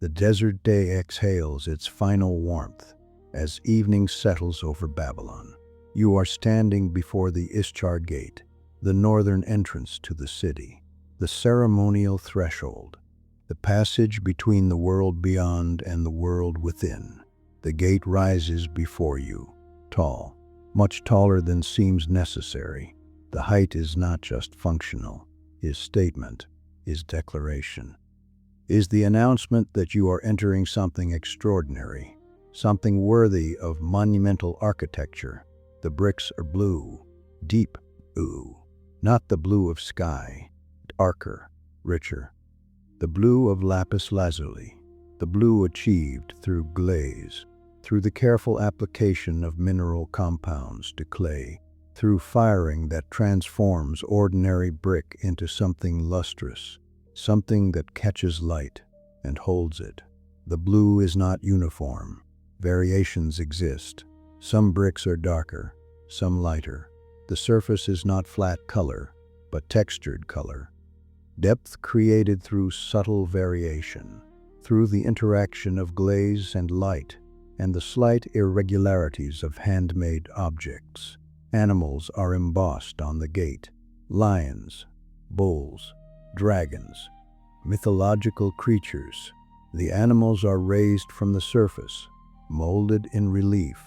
The desert day exhales its final warmth as evening settles over Babylon. You are standing before the Ishtar Gate, the northern entrance to the city, the ceremonial threshold, the passage between the world beyond and the world within. The gate rises before you, tall, much taller than seems necessary. The height is not just functional, is statement, is declaration, is the announcement that you are entering something extraordinary, something worthy of monumental architecture. The bricks are blue, deep blue, not the blue of sky, darker, richer. The blue of lapis lazuli, the blue achieved through glaze, through the careful application of mineral compounds to clay, through firing that transforms ordinary brick into something lustrous, something that catches light and holds it. The blue is not uniform. Variations exist. Some bricks are darker, some lighter. The surface is not flat color, but textured color. Depth created through subtle variation, through the interaction of glaze and light, and the slight irregularities of handmade objects. Animals are embossed on the gate: lions, bulls, dragons, mythological creatures. The animals are raised from the surface, molded in relief,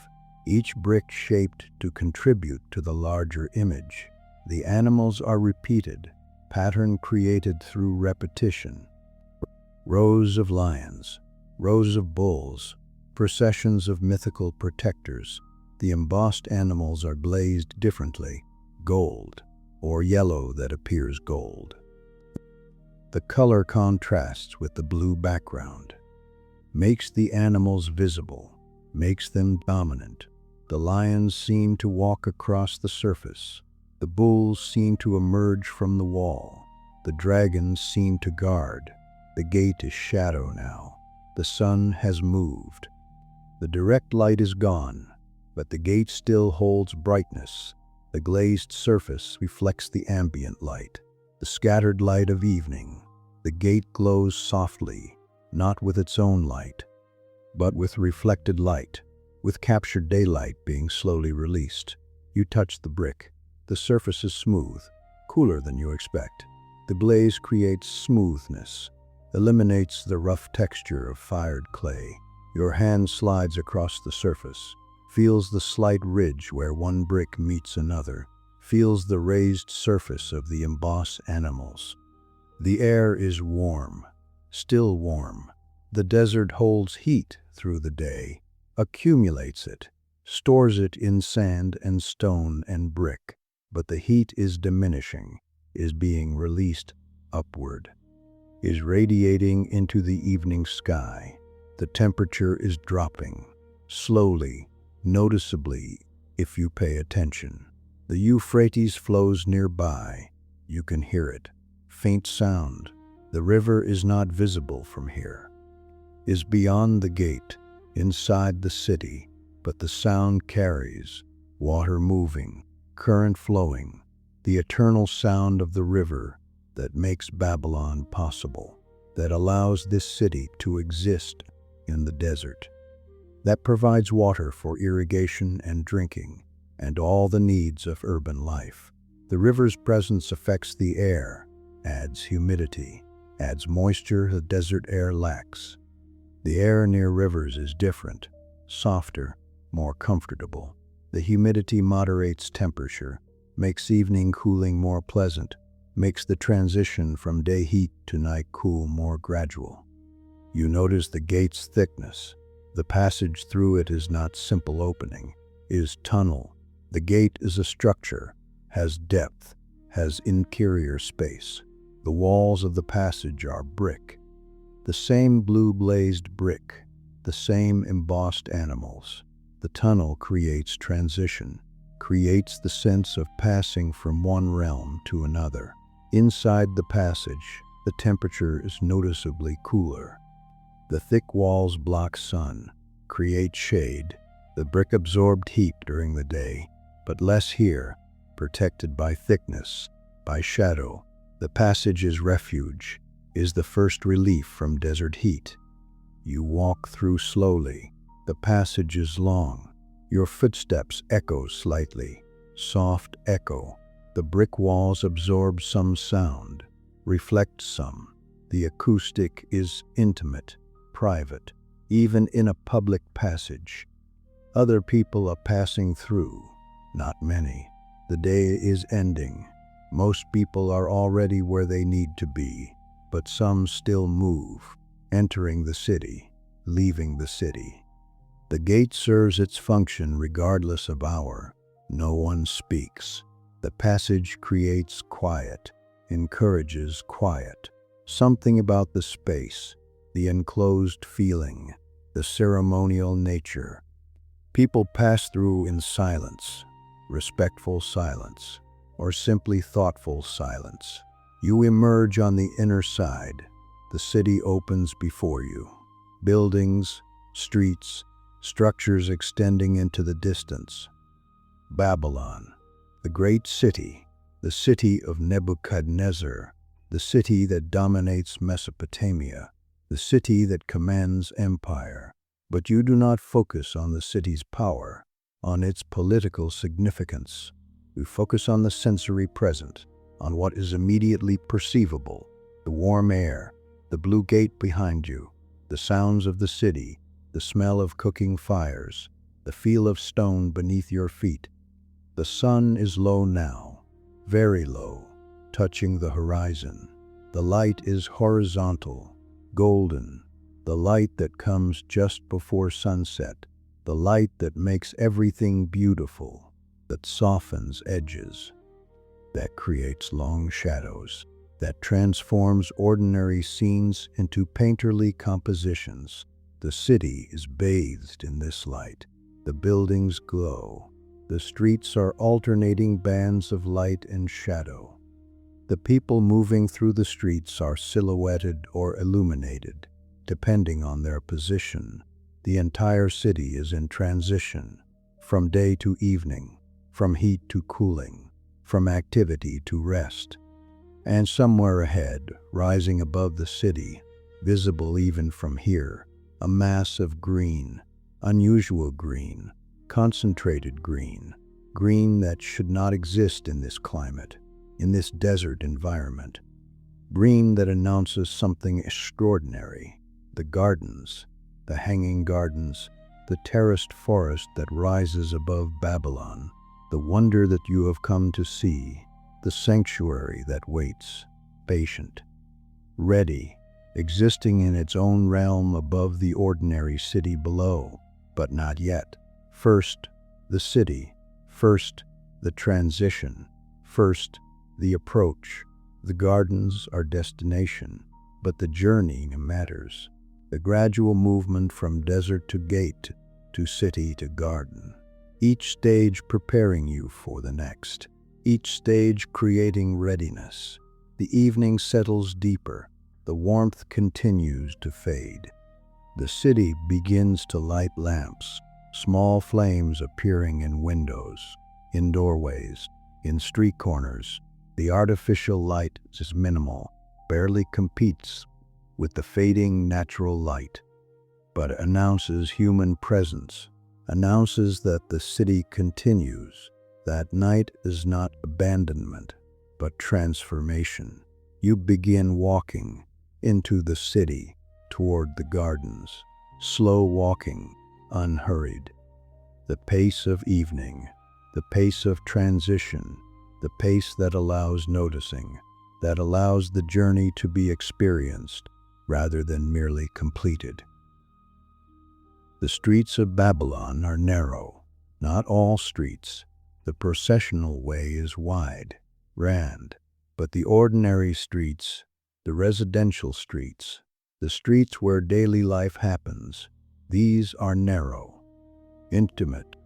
each brick shaped to contribute to the larger image. The animals are repeated, pattern created through repetition. Rows of lions, rows of bulls, processions of mythical protectors. The embossed animals are glazed differently, gold, or yellow that appears gold. The color contrasts with the blue background, makes the animals visible, makes them dominant. The lions seem to walk across the surface. The bulls seem to emerge from the wall. The dragons seem to guard. The gate is shadow now. The sun has moved. The direct light is gone, but the gate still holds brightness. The glazed surface reflects the ambient light, the scattered light of evening. The gate glows softly, not with its own light, but with reflected light, with captured daylight being slowly released. You touch the brick. The surface is smooth, cooler than you expect. The glaze creates smoothness, eliminates the rough texture of fired clay. Your hand slides across the surface, feels the slight ridge where one brick meets another, feels the raised surface of the embossed animals. The air is warm, still warm. The desert holds heat through the day, accumulates it, stores it in sand and stone and brick. But the heat is diminishing, is being released upward, is radiating into the evening sky. The temperature is dropping, slowly, noticeably, if you pay attention. The Euphrates flows nearby. You can hear it. Faint sound. The river is not visible from here. Is beyond the gate, inside the city, but the sound carries, water moving, current flowing, the eternal sound of the river that makes Babylon possible, that allows this city to exist in the desert, that provides water for irrigation and drinking, and all the needs of urban life. The river's presence affects the air, adds humidity, adds moisture the desert air lacks. The air near rivers is different, softer, more comfortable. The humidity moderates temperature, makes evening cooling more pleasant, makes the transition from day heat to night cool more gradual. You notice the gate's thickness. The passage through it is not simple opening, is tunnel. The gate is a structure, has depth, has interior space. The walls of the passage are brick, the same blue blazed brick, the same embossed animals. The tunnel creates transition, creates the sense of passing from one realm to another. Inside the passage, the temperature is noticeably cooler. The thick walls block sun, create shade. The brick absorbed heat during the day, but less here, protected by thickness, by shadow. The passage is refuge, is the first relief from desert heat. You walk through slowly. The passage is long. Your footsteps echo slightly. Soft echo. The brick walls absorb some sound, reflect some. The acoustic is intimate, private, even in a public passage. Other people are passing through, not many. The day is ending. Most people are already where they need to be, but some still move, entering the city, leaving the city. The gate serves its function regardless of hour. No one speaks. The passage creates quiet, encourages quiet. Something about the space, the enclosed feeling, the ceremonial nature. People pass through in silence, respectful silence, or simply thoughtful silence. You emerge on the inner side. The city opens before you. Buildings, streets, structures extending into the distance. Babylon, the great city, the city of Nebuchadnezzar, the city that dominates Mesopotamia, the city that commands empire. But you do not focus on the city's power, on its political significance. You focus on the sensory present, on what is immediately perceivable, the warm air, the blue gate behind you, the sounds of the city, the smell of cooking fires, the feel of stone beneath your feet. The sun is low now, very low, touching the horizon. The light is horizontal, golden, the light that comes just before sunset, the light that makes everything beautiful, that softens edges, that creates long shadows, that transforms ordinary scenes into painterly compositions. The city is bathed in this light. The buildings glow. The streets are alternating bands of light and shadow. The people moving through the streets are silhouetted or illuminated, depending on their position. The entire city is in transition, from day to evening, from heat to cooling, from activity to rest. And somewhere ahead, rising above the city, visible even from here, a mass of green, unusual green, concentrated green, green that should not exist in this climate, in this desert environment. Green that announces something extraordinary. The gardens, the hanging gardens, the terraced forest that rises above Babylon, the wonder that you have come to see, the sanctuary that waits, patient, ready, existing in its own realm above the ordinary city below, but not yet. First, the city. First, the transition. First, the approach. The gardens are destination, but the journey matters. The gradual movement from desert to gate, to city to garden. Each stage preparing you for the next. Each stage creating readiness. The evening settles deeper. The warmth continues to fade. The city begins to light lamps, small flames appearing in windows, in doorways, in street corners. The artificial light is minimal, barely competes with the fading natural light, but announces human presence, announces that the city continues. That night is not abandonment, but transformation. You begin walking into the city, toward the gardens, slow walking, unhurried. The pace of evening, the pace of transition, the pace that allows noticing, that allows the journey to be experienced rather than merely completed. The streets of Babylon are narrow, not all streets. The processional way is wide, grand, but the ordinary streets, the residential streets, the streets where daily life happens, these are narrow, intimate.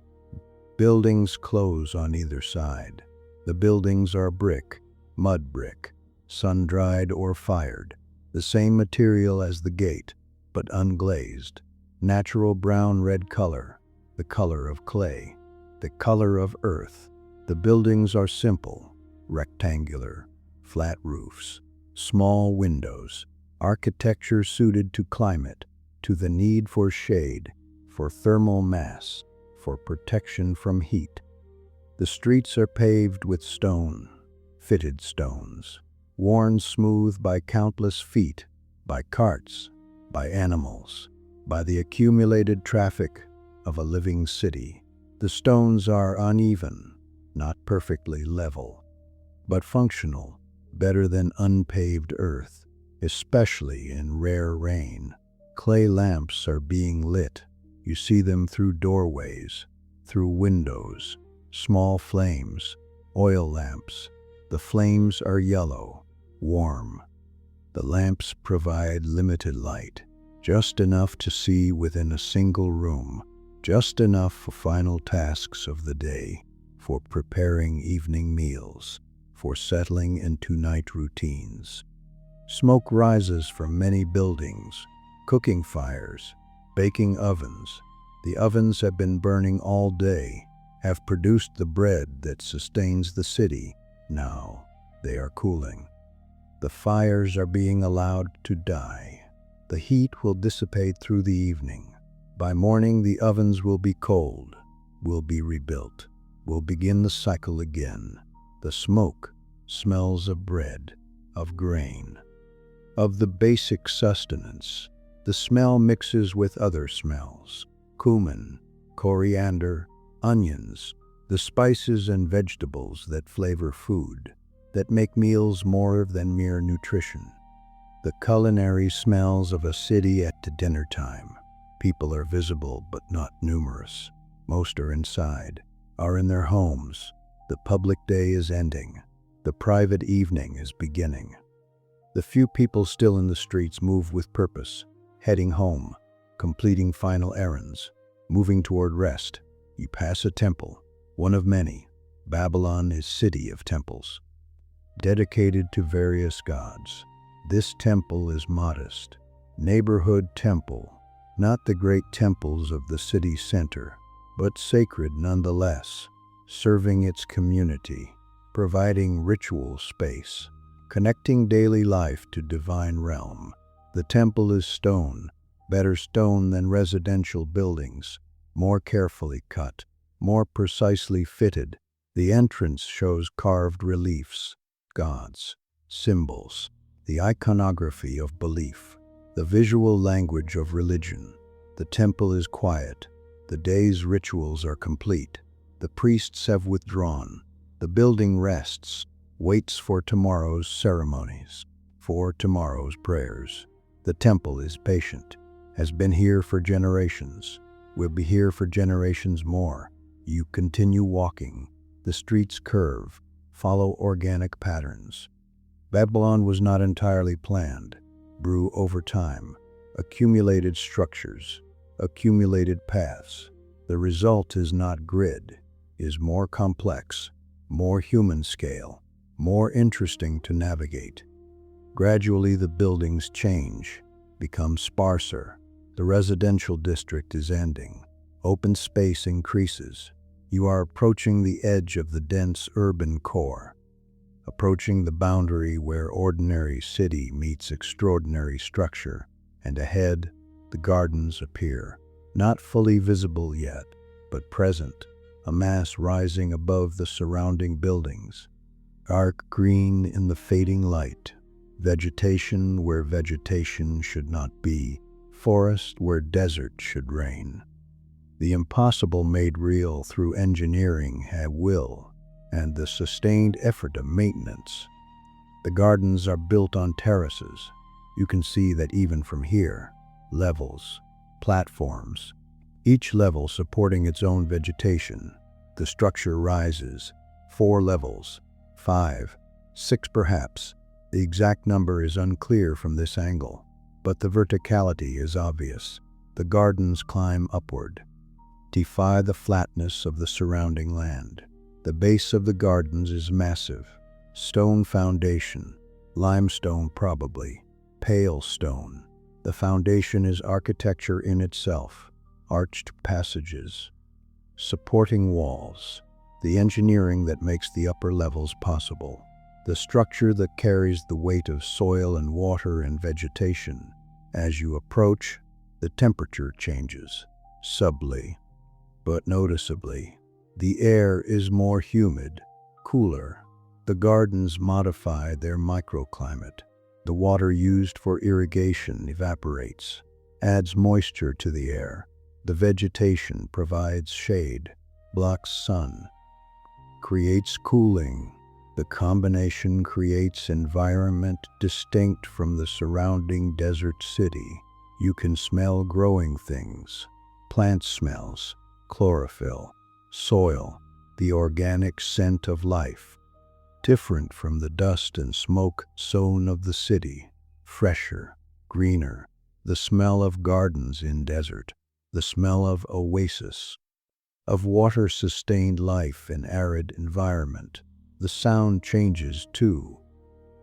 Buildings close on either side. The buildings are brick, mud brick, sun-dried or fired, the same material as the gate, but unglazed. Natural brown-red color, the color of clay, the color of earth. The buildings are simple, rectangular, flat roofs, small windows, architecture suited to climate, to the need for shade, for thermal mass, for protection from heat. The streets are paved with stone, fitted stones, worn smooth by countless feet, by carts, by animals, by the accumulated traffic of a living city. The stones are uneven, not perfectly level, but functional, better than unpaved earth, especially in rare rain. Clay lamps are being lit. You see them through doorways, through windows, small flames, oil lamps. The flames are yellow, warm. The lamps provide limited light, just enough to see within a single room, just enough for final tasks of the day, for preparing evening meals, for settling into night routines. Smoke rises from many buildings, cooking fires, baking ovens. The ovens have been burning all day, have produced the bread that sustains the city. Now they are cooling. The fires are being allowed to die. The heat will dissipate through the evening. By morning, the ovens will be cold, will be rebuilt, will begin the cycle again. The smoke smells of bread, of grain, of the basic sustenance. The smell mixes with other smells: cumin, coriander, onions, the spices and vegetables that flavor food, that make meals more than mere nutrition. The culinary smells of a city at dinner time. People are visible but not numerous. Most are inside, are in their homes. The public day is ending. The private evening is beginning. The few people still in the streets move with purpose, heading home, completing final errands, moving toward rest. You pass a temple, one of many. Babylon is city of temples, dedicated to various gods. This temple is modest, neighborhood temple, not the great temples of the city center, but sacred nonetheless, serving its community, providing ritual space, connecting daily life to divine realm. The temple is stone, better stone than residential buildings, more carefully cut, more precisely fitted. The entrance shows carved reliefs, gods, symbols, the iconography of belief, the visual language of religion. The temple is quiet. The day's rituals are complete. The priests have withdrawn. The building rests, waits for tomorrow's ceremonies, for tomorrow's prayers. The temple is patient, has been here for generations, will be here for generations more. You continue walking. The streets curve, follow organic patterns. Babylon was not entirely planned, grew over time, accumulated structures, accumulated paths. The result is not grid, is more complex, more human scale, more interesting to navigate. Gradually the buildings change, become sparser. The residential district is ending. Open space increases. You are approaching the edge of the dense urban core, approaching the boundary where ordinary city meets extraordinary structure, and ahead, the gardens appear, not fully visible yet, but present, a mass rising above the surrounding buildings, dark green in the fading light, vegetation where vegetation should not be, forest where desert should reign. The impossible made real through engineering had will, and the sustained effort of maintenance. The gardens are built on terraces. You can see that even from here. Levels, platforms, each level supporting its own vegetation. The structure rises, 4 levels, 5, 6 perhaps. The exact number is unclear from this angle, but the verticality is obvious. The gardens climb upward, defy the flatness of the surrounding land. The base of the gardens is massive, stone foundation, limestone probably, pale stone. The foundation is architecture in itself, arched passages, supporting walls, the engineering that makes the upper levels possible, the structure that carries the weight of soil and water and vegetation. As you approach, The temperature changes, subtly, but noticeably. The air is more humid, cooler. The gardens modify their microclimate. The water used for irrigation evaporates, adds moisture to the air. The vegetation provides shade, blocks sun, creates cooling. The combination creates environment distinct from the surrounding desert city. You can smell growing things, plant smells, chlorophyll, soil, the organic scent of life, different from the dust and smoke zone of the city, fresher, greener, the smell of gardens in desert, the smell of oasis, of water-sustained life in arid environment. The sound changes too.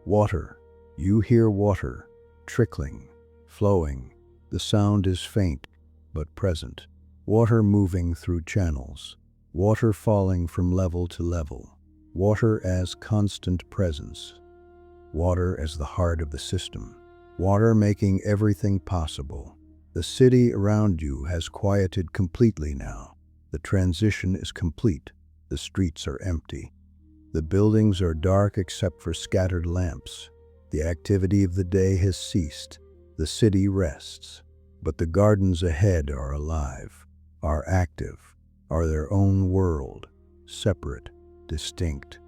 Water, you hear water, trickling, flowing. The sound is faint, but present. Water moving through channels, water falling from level to level, water as constant presence, water as the heart of the system, water making everything possible. The city around you has quieted completely now. The transition is complete. The streets are empty. The buildings are dark except for scattered lamps. The activity of the day has ceased. The city rests. But the gardens ahead are alive, are active, are their own world, separate, distinct.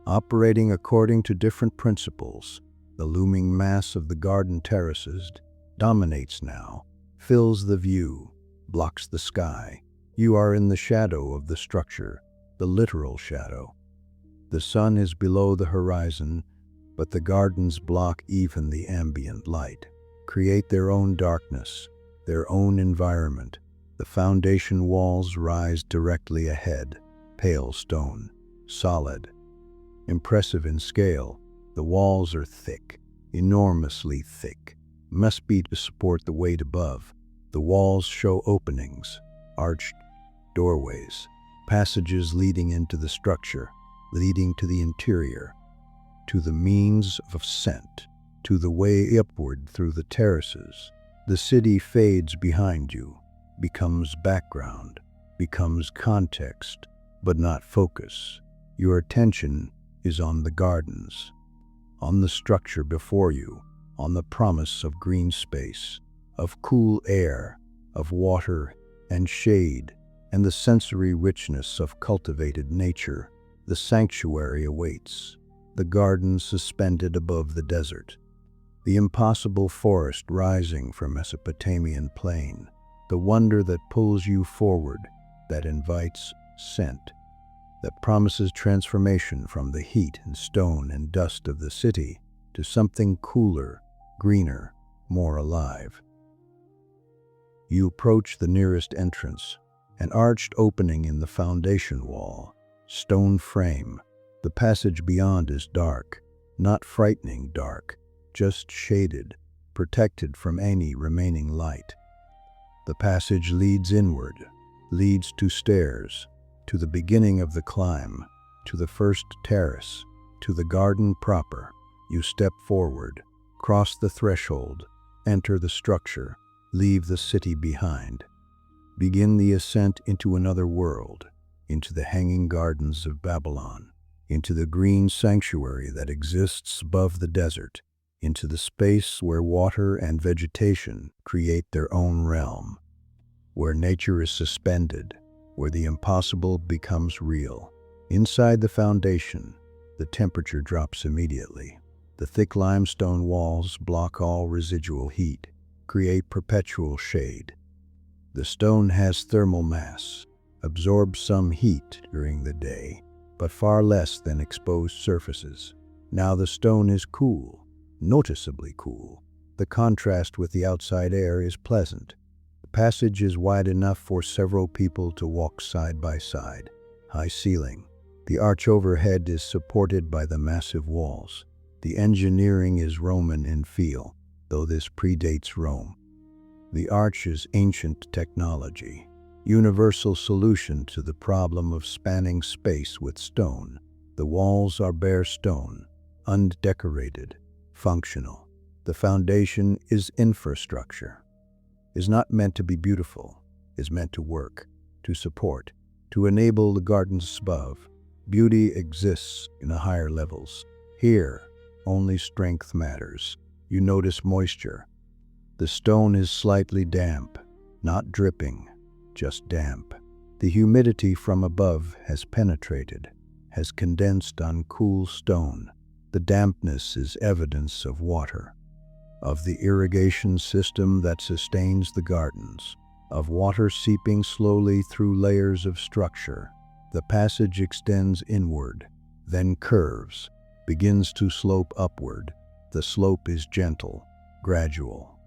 Operating according to different principles, the looming mass of the garden terraces dominates now, fills the view, blocks the sky. You are in the shadow of the structure, the literal shadow. The sun is below the horizon, but the gardens block even the ambient light, create their own darkness, their own environment. The foundation walls rise directly ahead, pale stone, solid, impressive in scale. The walls are thick, enormously thick, must be to support the weight above. The walls show openings, arched doorways, passages leading into the structure, leading to the interior, to the means of ascent, to the way upward through the terraces. The city fades behind you, becomes background, becomes context, but not focus. Your attention is on the gardens, on the structure before you, on the promise of green space, of cool air, of water and shade, and the sensory richness of cultivated nature. The sanctuary awaits, the garden suspended above the desert, the impossible forest rising from Mesopotamian plain, the wonder that pulls you forward, that invites scent, that promises transformation from the heat and stone and dust of the city to something cooler, greener, more alive. You approach the nearest entrance, an arched opening in the foundation wall, stone frame. The passage beyond is dark, not frightening dark, just shaded, protected from any remaining light. The passage leads inward, leads to stairs, to the beginning of the climb, to the first terrace, to the garden proper. You step forward, cross the threshold, enter the structure, leave the city behind. Begin the ascent into another world, into the hanging gardens of Babylon, into the green sanctuary that exists above the desert, into the space where water and vegetation create their own realm, where nature is suspended, where the impossible becomes real. Inside the foundation, the temperature drops immediately. The thick limestone walls block all residual heat, create perpetual shade. The stone has thermal mass, absorbs some heat during the day, but far less than exposed surfaces. Now the stone is cool, noticeably cool. The contrast with the outside air is pleasant. The passage is wide enough for several people to walk side by side. High ceiling. The arch overhead is supported by the massive walls. The engineering is Roman in feel, though this predates Rome. The arch is ancient technology, universal solution to the problem of spanning space with stone. The walls are bare stone, undecorated, functional. The foundation is infrastructure. is not meant to be beautiful, is meant to work, to support, to enable the gardens above. Beauty exists in the higher levels. Here, only strength matters. You notice moisture. The stone is slightly damp, not dripping, just damp. The humidity from above has penetrated, has condensed on cool stone. The dampness is evidence of water, of the irrigation system that sustains the gardens, of water seeping slowly through layers of structure. The passage extends inward, then curves, begins to slope upward. The slope is gentle, gradual.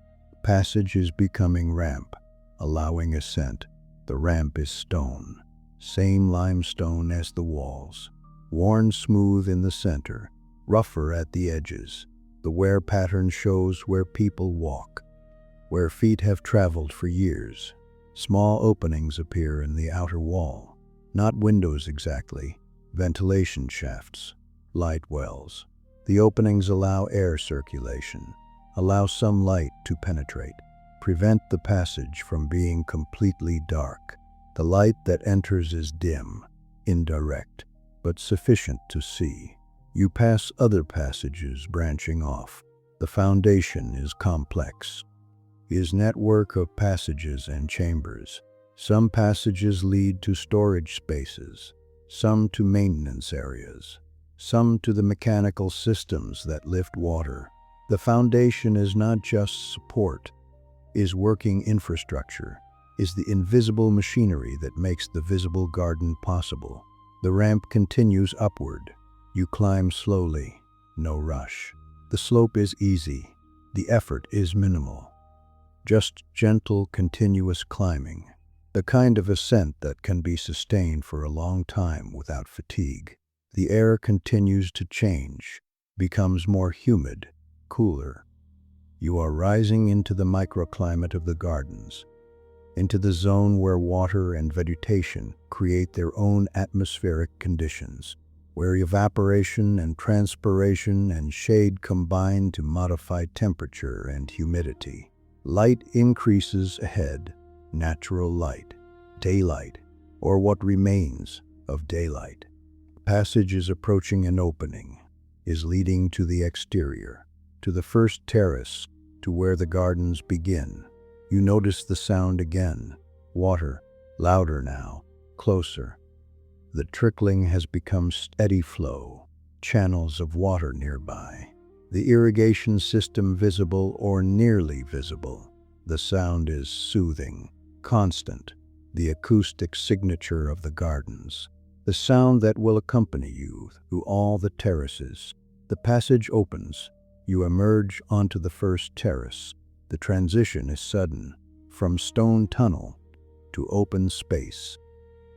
Passage is becoming ramp, allowing ascent. The ramp is stone, same limestone as the walls, worn smooth in the center, rougher at the edges. The wear pattern shows where people walk, where feet have traveled for years. Small openings appear in the outer wall, not windows exactly, ventilation shafts, light wells. The openings allow air circulation, allow some light to penetrate, prevent the passage from being completely dark. The light that enters is dim, indirect, but sufficient to see. You pass other passages branching off. The foundation is complex, is network of passages and chambers. Some passages lead to storage spaces, some to maintenance areas, some to the mechanical systems that lift water. The foundation is not just support, is working infrastructure, is the invisible machinery that makes the visible garden possible. The ramp continues upward. You climb slowly, no rush. The slope is easy, the effort is minimal. Just gentle, continuous climbing, the kind of ascent that can be sustained for a long time without fatigue. The air continues to change, becomes more humid, cooler. You are rising into the microclimate of the gardens, into the zone where water and vegetation create their own atmospheric conditions, where evaporation and transpiration and shade combine to modify temperature and humidity. Light increases ahead, natural light, daylight, or what remains of daylight. Passage is approaching an opening, is leading to the exterior, to the first terrace, to where the gardens begin. You notice the sound again, water, louder now, closer. The trickling has become steady flow, channels of water nearby. The irrigation system visible or nearly visible. The sound is soothing, constant, the acoustic signature of the gardens. The sound that will accompany you through all the terraces. The passage opens. You emerge onto the first terrace. The transition is sudden, from stone tunnel to open space,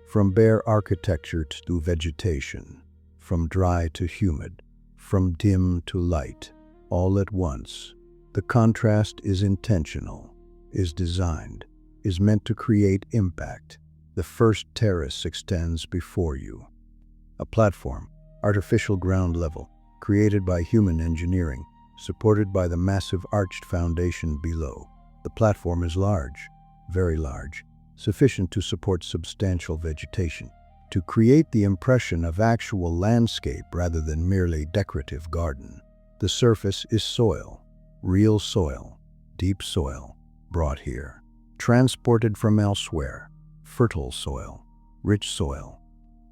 from bare architecture to vegetation, from dry to humid, from dim to light, all at once. The contrast is intentional, is designed, is meant to create impact. The first terrace extends before you. A platform, artificial ground level, created by human engineering, supported by the massive arched foundation below. The platform is large, very large, sufficient to support substantial vegetation, to create the impression of actual landscape rather than merely decorative garden. The surface is soil, real soil, deep soil, brought here, transported from elsewhere, fertile soil, rich soil,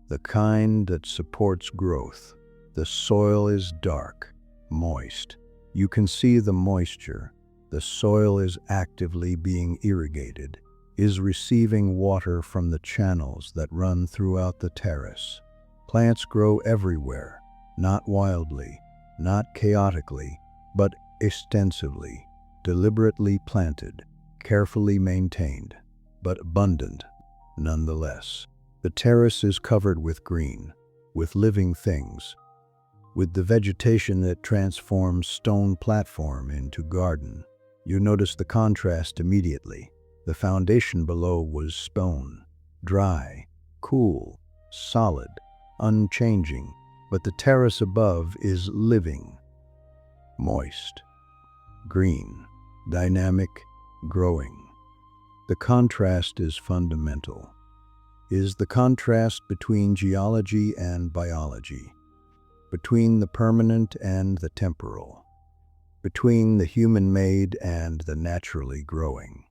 the kind that supports growth. The soil is dark, moist. You can see the moisture. The soil is actively being irrigated, is receiving water from the channels that run throughout the terrace. Plants grow everywhere, not wildly, not chaotically, but extensively, deliberately planted, carefully maintained, but abundant nonetheless. The terrace is covered with green, with living things, with the vegetation that transforms stone platform into garden. You notice the contrast immediately. The foundation below was stone, dry, cool, solid, unchanging, but the terrace above is living, moist, green, dynamic, growing. The contrast is fundamental. Is the contrast between geology and biology, between the permanent and the temporal, between the human-made and the naturally growing.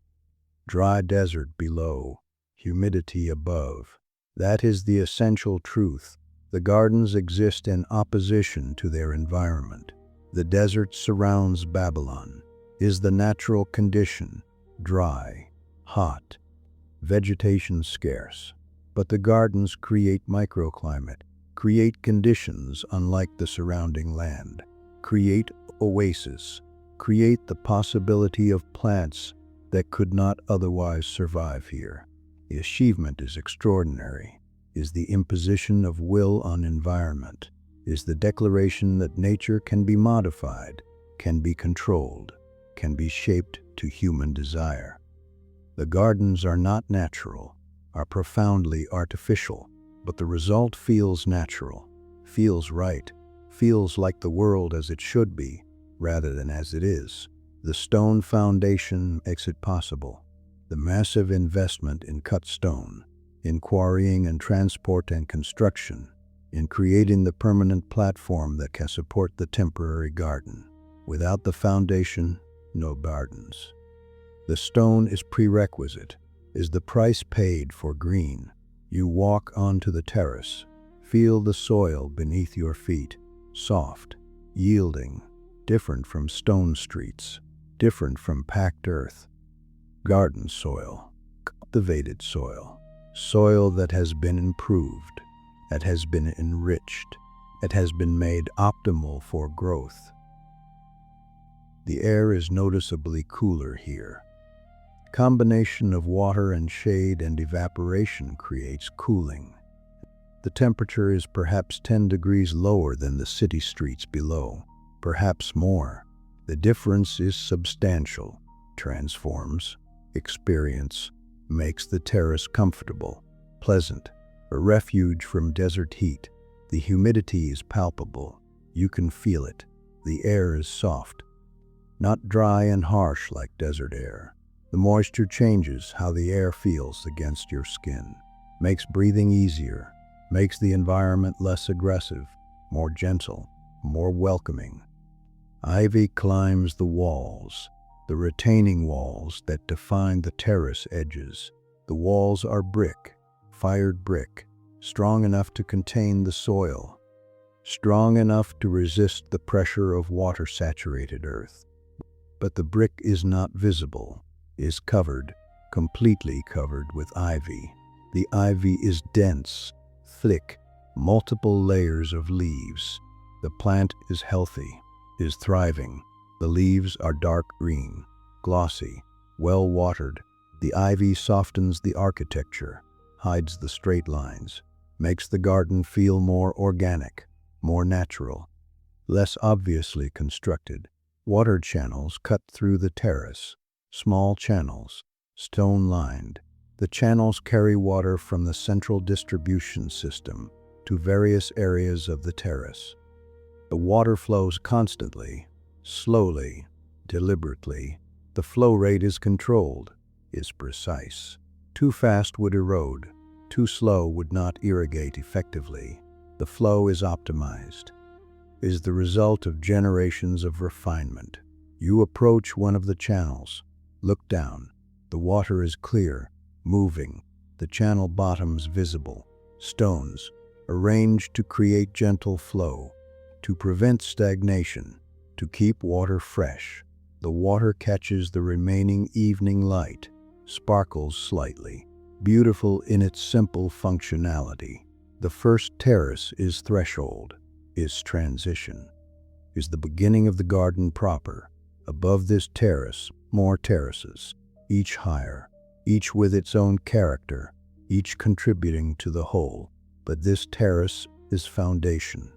Dry desert below, humidity above. That is the essential truth. The gardens exist in opposition to their environment. The desert surrounds Babylon, is the natural condition, dry, hot, vegetation scarce. But the gardens create microclimate, create conditions unlike the surrounding land, create oases, create the possibility of plants that could not otherwise survive here. The achievement is extraordinary, is the imposition of will on environment, is the declaration that nature can be modified, can be controlled, can be shaped to human desire. The gardens are not natural, are profoundly artificial, but the result feels natural, feels right, feels like the world as it should be, rather than as it is. The stone foundation makes it possible. The massive investment in cut stone, in quarrying and transport and construction, in creating the permanent platform that can support the temporary garden. Without the foundation, no gardens. The stone is prerequisite, is the price paid for green. You walk onto the terrace, feel the soil beneath your feet, soft, yielding, different from stone streets, different from packed earth. Garden soil, cultivated soil, soil that has been improved, that has been enriched, that has been made optimal for growth. The air is noticeably cooler here. Combination of water and shade and evaporation creates cooling. The temperature is perhaps 10 degrees lower than the city streets below, perhaps more. The difference is substantial, transforms, experience, makes the terrace comfortable, pleasant, a refuge from desert heat. The humidity is palpable, you can feel it. The air is soft, not dry and harsh like desert air. The moisture changes how the air feels against your skin, makes breathing easier, makes the environment less aggressive, more gentle, more welcoming. Ivy climbs the walls, the retaining walls that define the terrace edges. The walls are brick, fired brick, strong enough to contain the soil, strong enough to resist the pressure of water-saturated earth. But the brick is not visible, is covered, completely covered with ivy. The ivy is dense, thick, multiple layers of leaves. The plant is healthy, is thriving. The leaves are dark green, glossy, well-watered. The ivy softens the architecture, hides the straight lines, makes the garden feel more organic, more natural, less obviously constructed. Water channels cut through the terrace, small channels, stone-lined. The channels carry water from the central distribution system to various areas of the terrace. The water flows constantly, slowly, deliberately. The flow rate is controlled, is precise. Too fast would erode, too slow would not irrigate effectively. The flow is optimized, is the result of generations of refinement. You approach one of the channels, look down. The water is clear, moving, the channel bottoms visible, stones, arranged to create gentle flow, to prevent stagnation, to keep water fresh. The water catches the remaining evening light, sparkles slightly, beautiful in its simple functionality. The first terrace is threshold, is transition, is the beginning of the garden proper. Above this terrace, more terraces, each higher, each with its own character, each contributing to the whole. But this terrace is foundation,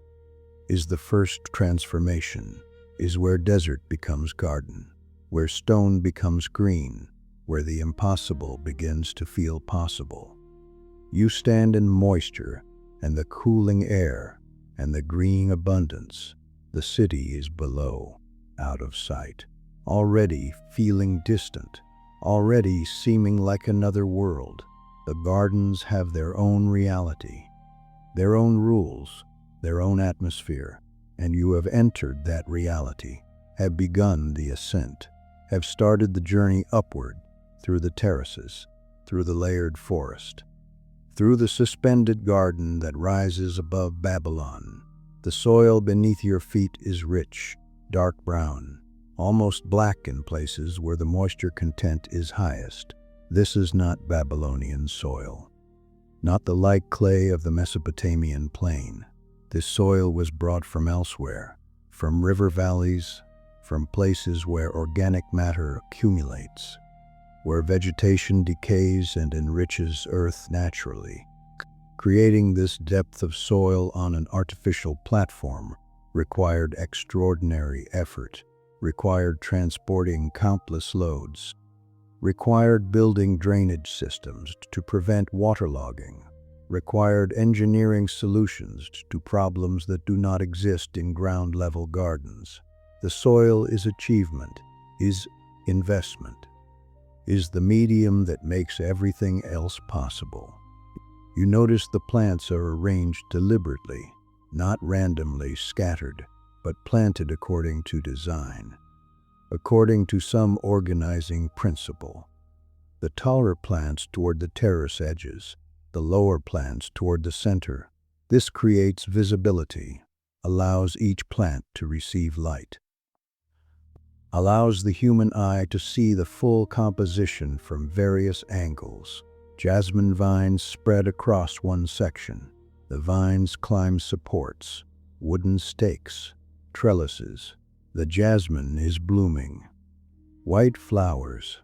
is the first transformation, is where desert becomes garden, where stone becomes green, where the impossible begins to feel possible. You stand in moisture and the cooling air and the green abundance. The city is below, out of sight, already feeling distant. already seeming like another world. The gardens have their own reality, their own rules, their own atmosphere, and you have entered that reality, have begun the ascent, have started the journey upward through the terraces, through the layered forest, through the suspended garden that rises above Babylon. The soil beneath your feet is rich, dark brown, almost black in places where the moisture content is highest. This is not Babylonian soil, not the light clay of the Mesopotamian plain. This soil was brought from elsewhere, from river valleys, from places where organic matter accumulates, where vegetation decays and enriches earth naturally. Creating this depth of soil on an artificial platform required extraordinary effort, required transporting countless loads, required building drainage systems to prevent waterlogging, required engineering solutions to problems that do not exist in ground-level gardens. The soil is achievement, is investment, is the medium that makes everything else possible. You notice the plants are arranged deliberately, not randomly scattered, but planted according to design, according to some organizing principle. The taller plants toward the terrace edges, the lower plants toward the center. This creates visibility, allows each plant to receive light, allows the human eye to see the full composition from various angles. Jasmine vines spread across one section. The vines climb supports, wooden stakes, trellises. The jasmine is blooming. White flowers,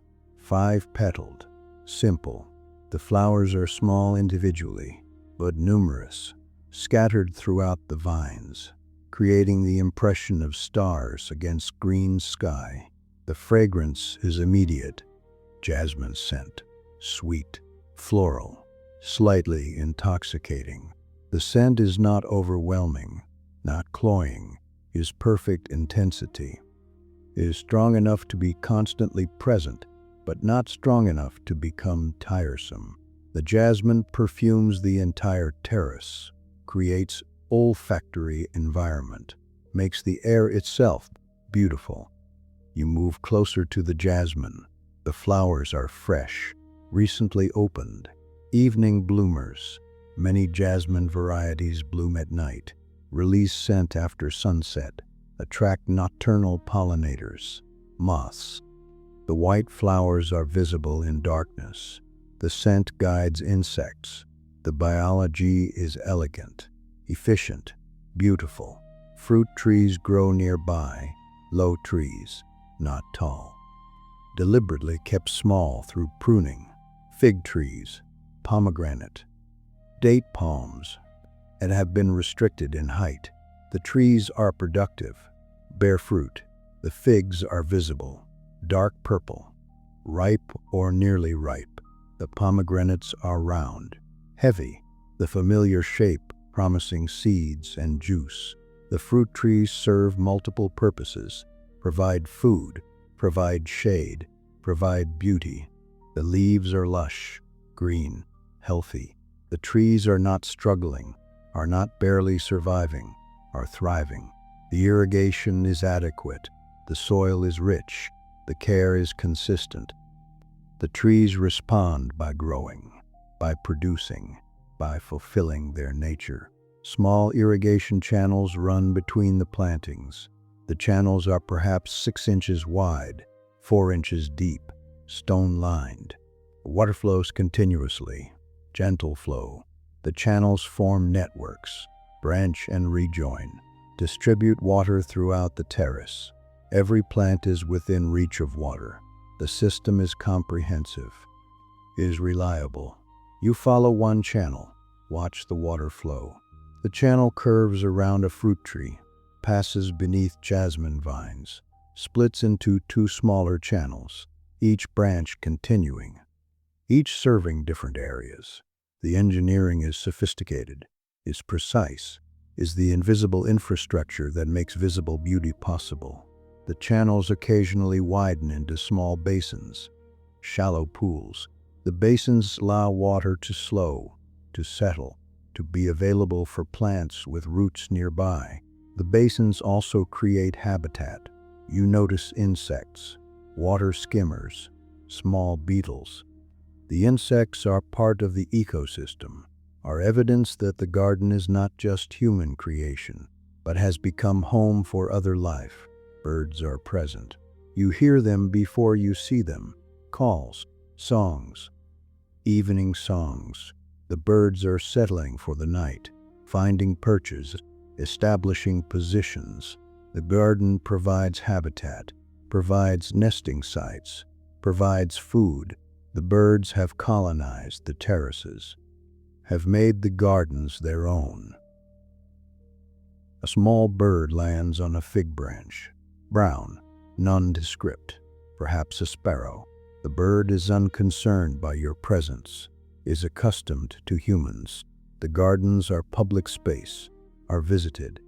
5-petaled, simple. The flowers are small individually, but numerous, scattered throughout the vines, creating the impression of stars against green sky. The fragrance is immediate. Jasmine scent, sweet, floral, slightly intoxicating. The scent is not overwhelming, not cloying, is perfect intensity. It is strong enough to be constantly present, but not strong enough to become tiresome. The jasmine perfumes the entire terrace, creates olfactory environment, makes the air itself beautiful. You move closer to the jasmine. The flowers are fresh, recently opened, evening bloomers. Many jasmine varieties bloom at night, release scent after sunset, attract nocturnal pollinators, moths. The white flowers are visible in darkness. The scent guides insects. The biology is elegant, efficient, beautiful. Fruit trees grow nearby, low trees, not tall, deliberately kept small through pruning. Fig trees, pomegranate, date palms, and have been restricted in height. The trees are productive, bear fruit. The figs are visible, dark purple, ripe or nearly ripe. The pomegranates are round, heavy, the familiar shape promising seeds and juice. The fruit trees serve multiple purposes, provide food, provide shade, provide beauty. The leaves are lush, green, healthy. The trees are not struggling, are not barely surviving, are thriving. The irrigation is adequate, the soil is rich, the care is consistent. The trees respond by growing, by producing, by fulfilling their nature. Small irrigation channels run between the plantings. The channels are perhaps 6 inches wide, 4 inches deep, stone-lined. Water flows continuously, gentle flow. The channels form networks, branch and rejoin, distribute water throughout the terrace. Every plant is within reach of water. The system is comprehensive, is reliable. You follow one channel, watch the water flow. The channel curves around a fruit tree, passes beneath jasmine vines, splits into 2 smaller channels, each branch continuing, each serving different areas. The engineering is sophisticated, is precise, is the invisible infrastructure that makes visible beauty possible. The channels occasionally widen into small basins, shallow pools. The basins allow water to slow, to settle, to be available for plants with roots nearby. The basins also create habitat. You notice insects, water skimmers, small beetles. The insects are part of the ecosystem, are evidence that the garden is not just human creation, but has become home for other life. Birds are present. You hear them before you see them. Calls, songs, evening songs. The birds are settling for the night, finding perches, establishing positions. The garden provides habitat, provides nesting sites, provides food. The birds have colonized the terraces, have made the gardens their own. A small bird lands on a fig branch, brown, nondescript, perhaps a sparrow. The bird is unconcerned by your presence, is accustomed to humans. The gardens are public space, are visited,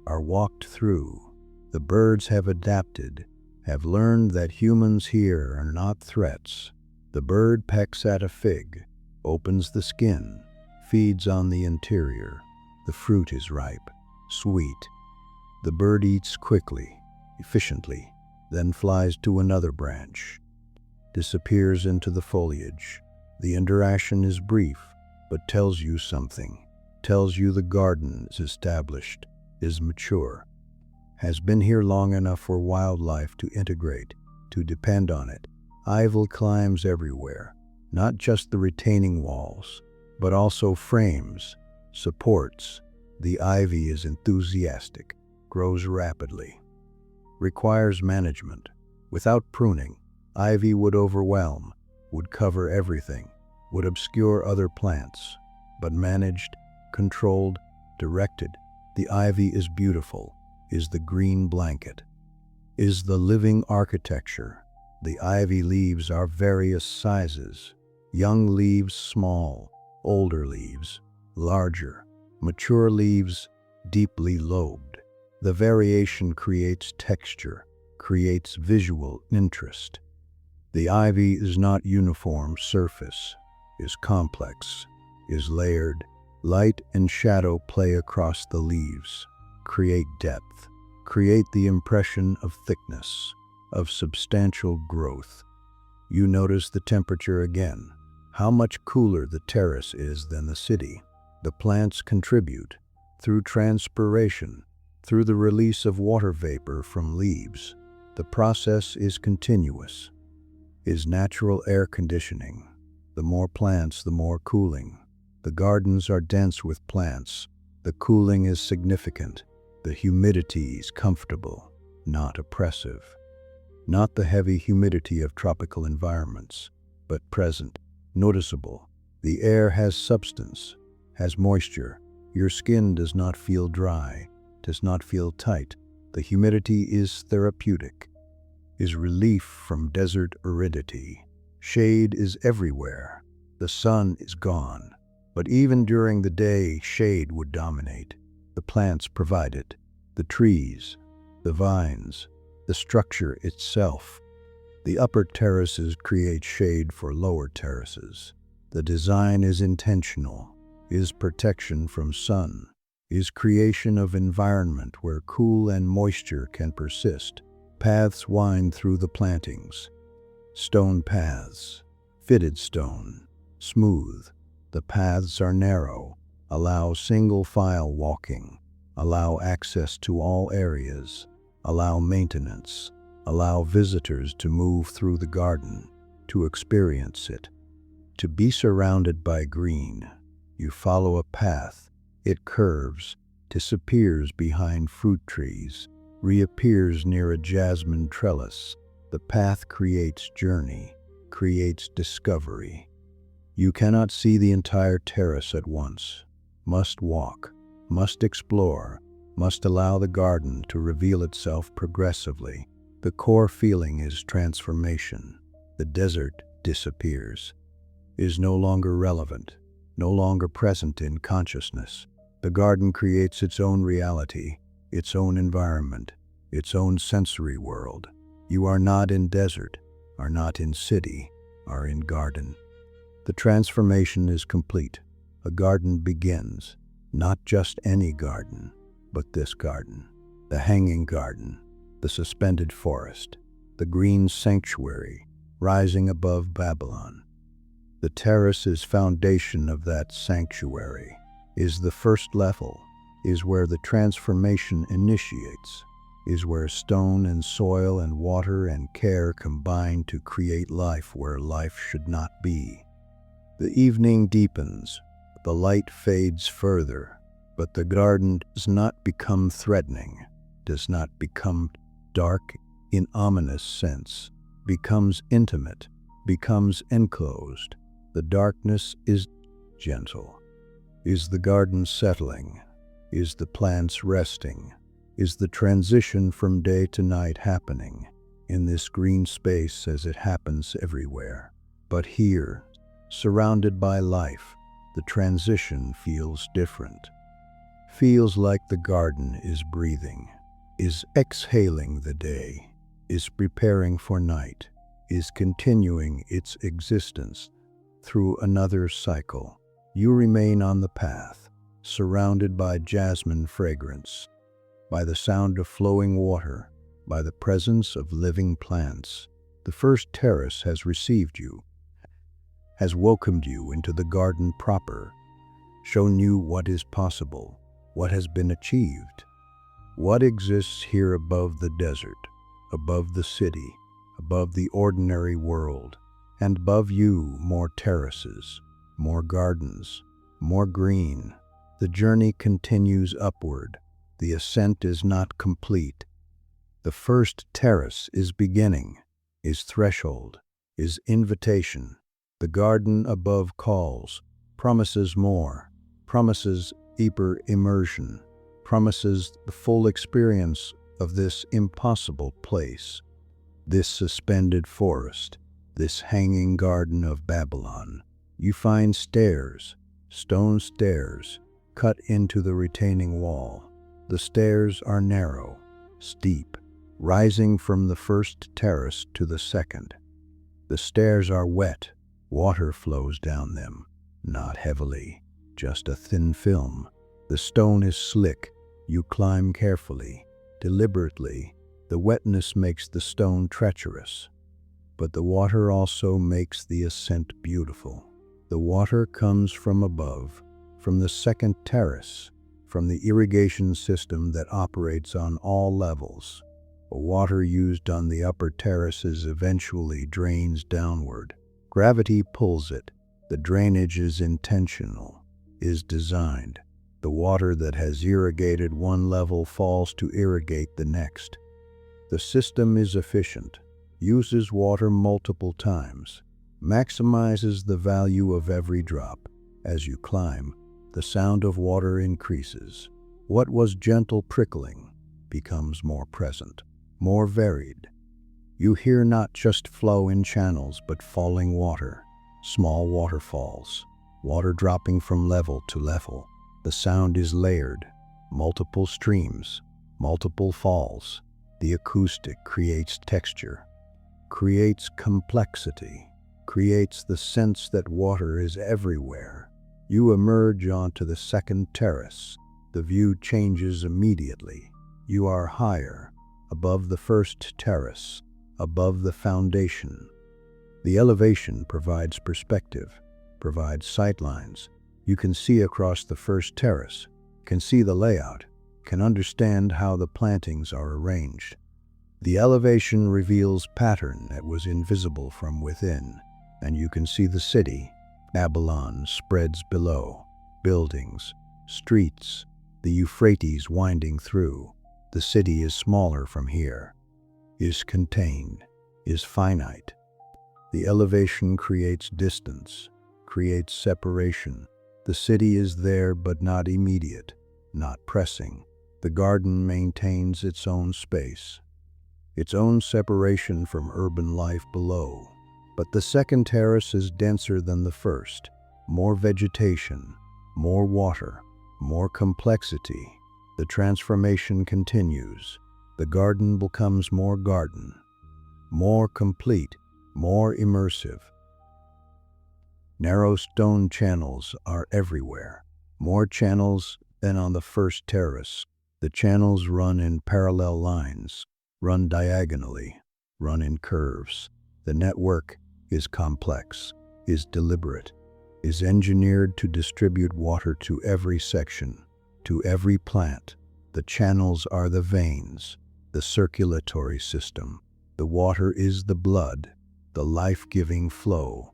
are walked through. The birds have adapted, have learned that humans here are not threats. The bird pecks at a fig, opens the skin, feeds on the interior. The fruit is ripe, sweet. The bird eats quickly, efficiently, then flies to another branch, disappears into the foliage. The interaction is brief, but tells you something. Tells you the garden is established, is mature, has been here long enough for wildlife to integrate, to depend on it. Ivy climbs everywhere, not just the retaining walls, but also frames, supports. The ivy is enthusiastic, grows rapidly, requires management. Without pruning, ivy would overwhelm, would cover everything, would obscure other plants. But managed, controlled, directed, the ivy is beautiful, is the green blanket, is the living architecture. The ivy leaves are various sizes, young leaves small, older leaves larger, mature leaves deeply lobed. The variation creates texture, creates visual interest. The ivy is not uniform surface, is complex, is layered. Light and shadow play across the leaves, create depth, create the impression of thickness, of substantial growth. You notice the temperature again, how much cooler the terrace is than the city. The plants contribute through transpiration, through the release of water vapor from leaves. The process is continuous, is natural air conditioning. The more plants, the more cooling. The gardens are dense with plants. The cooling is significant. The humidity is comfortable, not oppressive. Not the heavy humidity of tropical environments, but present, noticeable. The air has substance, has moisture. Your skin does not feel dry, does not feel tight. The humidity is therapeutic, is relief from desert aridity. Shade is everywhere. The sun is gone. But even during the day, shade would dominate. The plants provide it, the trees, the vines, the structure itself. The upper terraces create shade for lower terraces. The design is intentional, is protection from sun, is creation of environment where cool and moisture can persist. Paths wind through the plantings. Stone paths, fitted stone, smooth. The paths are narrow, allow single file walking, allow access to all areas, allow maintenance, allow visitors to move through the garden, to experience it, to be surrounded by green. You follow a path, it curves, disappears behind fruit trees, reappears near a jasmine trellis. The path creates journey, creates discovery. You cannot see the entire terrace at once. Must walk, must explore, must allow the garden to reveal itself progressively. The core feeling is transformation. The desert disappears, is no longer relevant, no longer present in consciousness. The garden creates its own reality, its own environment, its own sensory world. You are not in desert, are not in city. are in garden. The transformation is complete. A garden begins. Not just any garden, but this garden. The hanging garden, the suspended forest, the green sanctuary rising above Babylon. The terrace is foundation of that sanctuary, is the first level, is where the transformation initiates, is where stone and soil and water and care combine to create life where life should not be. The evening deepens, the light fades further, but the garden does not become threatening, does not become dark in ominous sense, becomes intimate, becomes enclosed. The darkness is gentle. Is the garden settling? Is the plants resting? Is the transition from day to night happening in this green space as it happens everywhere? But here, surrounded by life, the transition feels different. Feels like the garden is breathing, is exhaling the day, is preparing for night, is continuing its existence through another cycle. You remain on the path, surrounded by jasmine fragrance, by the sound of flowing water, by the presence of living plants. The first terrace has received you, has welcomed you into the garden proper, shown you what is possible, what has been achieved, what exists here above the desert, above the city, above the ordinary world, and above you more terraces, more gardens, more green. The journey continues upward. The ascent is not complete. The first terrace is beginning, is threshold, is invitation. The garden above calls, promises more, promises deeper immersion, promises the full experience of this impossible place, this suspended forest, this hanging garden of Babylon. You find stairs, stone stairs, cut into the retaining wall. The stairs are narrow, steep, rising from the first terrace to the second. The stairs are wet. Water flows down them, not heavily, just a thin film. The stone is slick. You climb carefully, deliberately. The wetness makes the stone treacherous, but the water also makes the ascent beautiful. The water comes from above, from the second terrace, from the irrigation system that operates on all levels. Water used on the upper terraces eventually drains downward. Gravity pulls it. The drainage is intentional, is designed. The water that has irrigated one level falls to irrigate the next. The system is efficient, uses water multiple times, maximizes the value of every drop. As you climb, the sound of water increases. What was gentle trickling becomes more present, more varied. You hear not just flow in channels, but falling water, small waterfalls, water dropping from level to level. The sound is layered, multiple streams, multiple falls. The acoustic creates texture, creates complexity, creates the sense that water is everywhere. You emerge onto the second terrace. The view changes immediately. You are higher, above the first terrace, above the foundation. The elevation provides perspective, provides sightlines. You can see across the first terrace, can see the layout, can understand how the plantings are arranged. The elevation reveals pattern that was invisible from within, and you can see the city. Babylon spreads below, buildings, streets, the Euphrates winding through. The city is smaller from here, is contained, is finite. The elevation creates distance, creates separation. The city is there but not immediate, not pressing. The garden maintains its own space, its own separation from urban life below. But the second terrace is denser than the first. More vegetation, more water, more complexity. The transformation continues. The garden becomes more garden, more complete, more immersive. Narrow stone channels are everywhere. More channels than on the first terrace. The channels run in parallel lines, run diagonally, run in curves. The network is complex, is deliberate, is engineered to distribute water to every section, to every plant. The channels are the veins, the circulatory system. The water is the blood, the life-giving flow.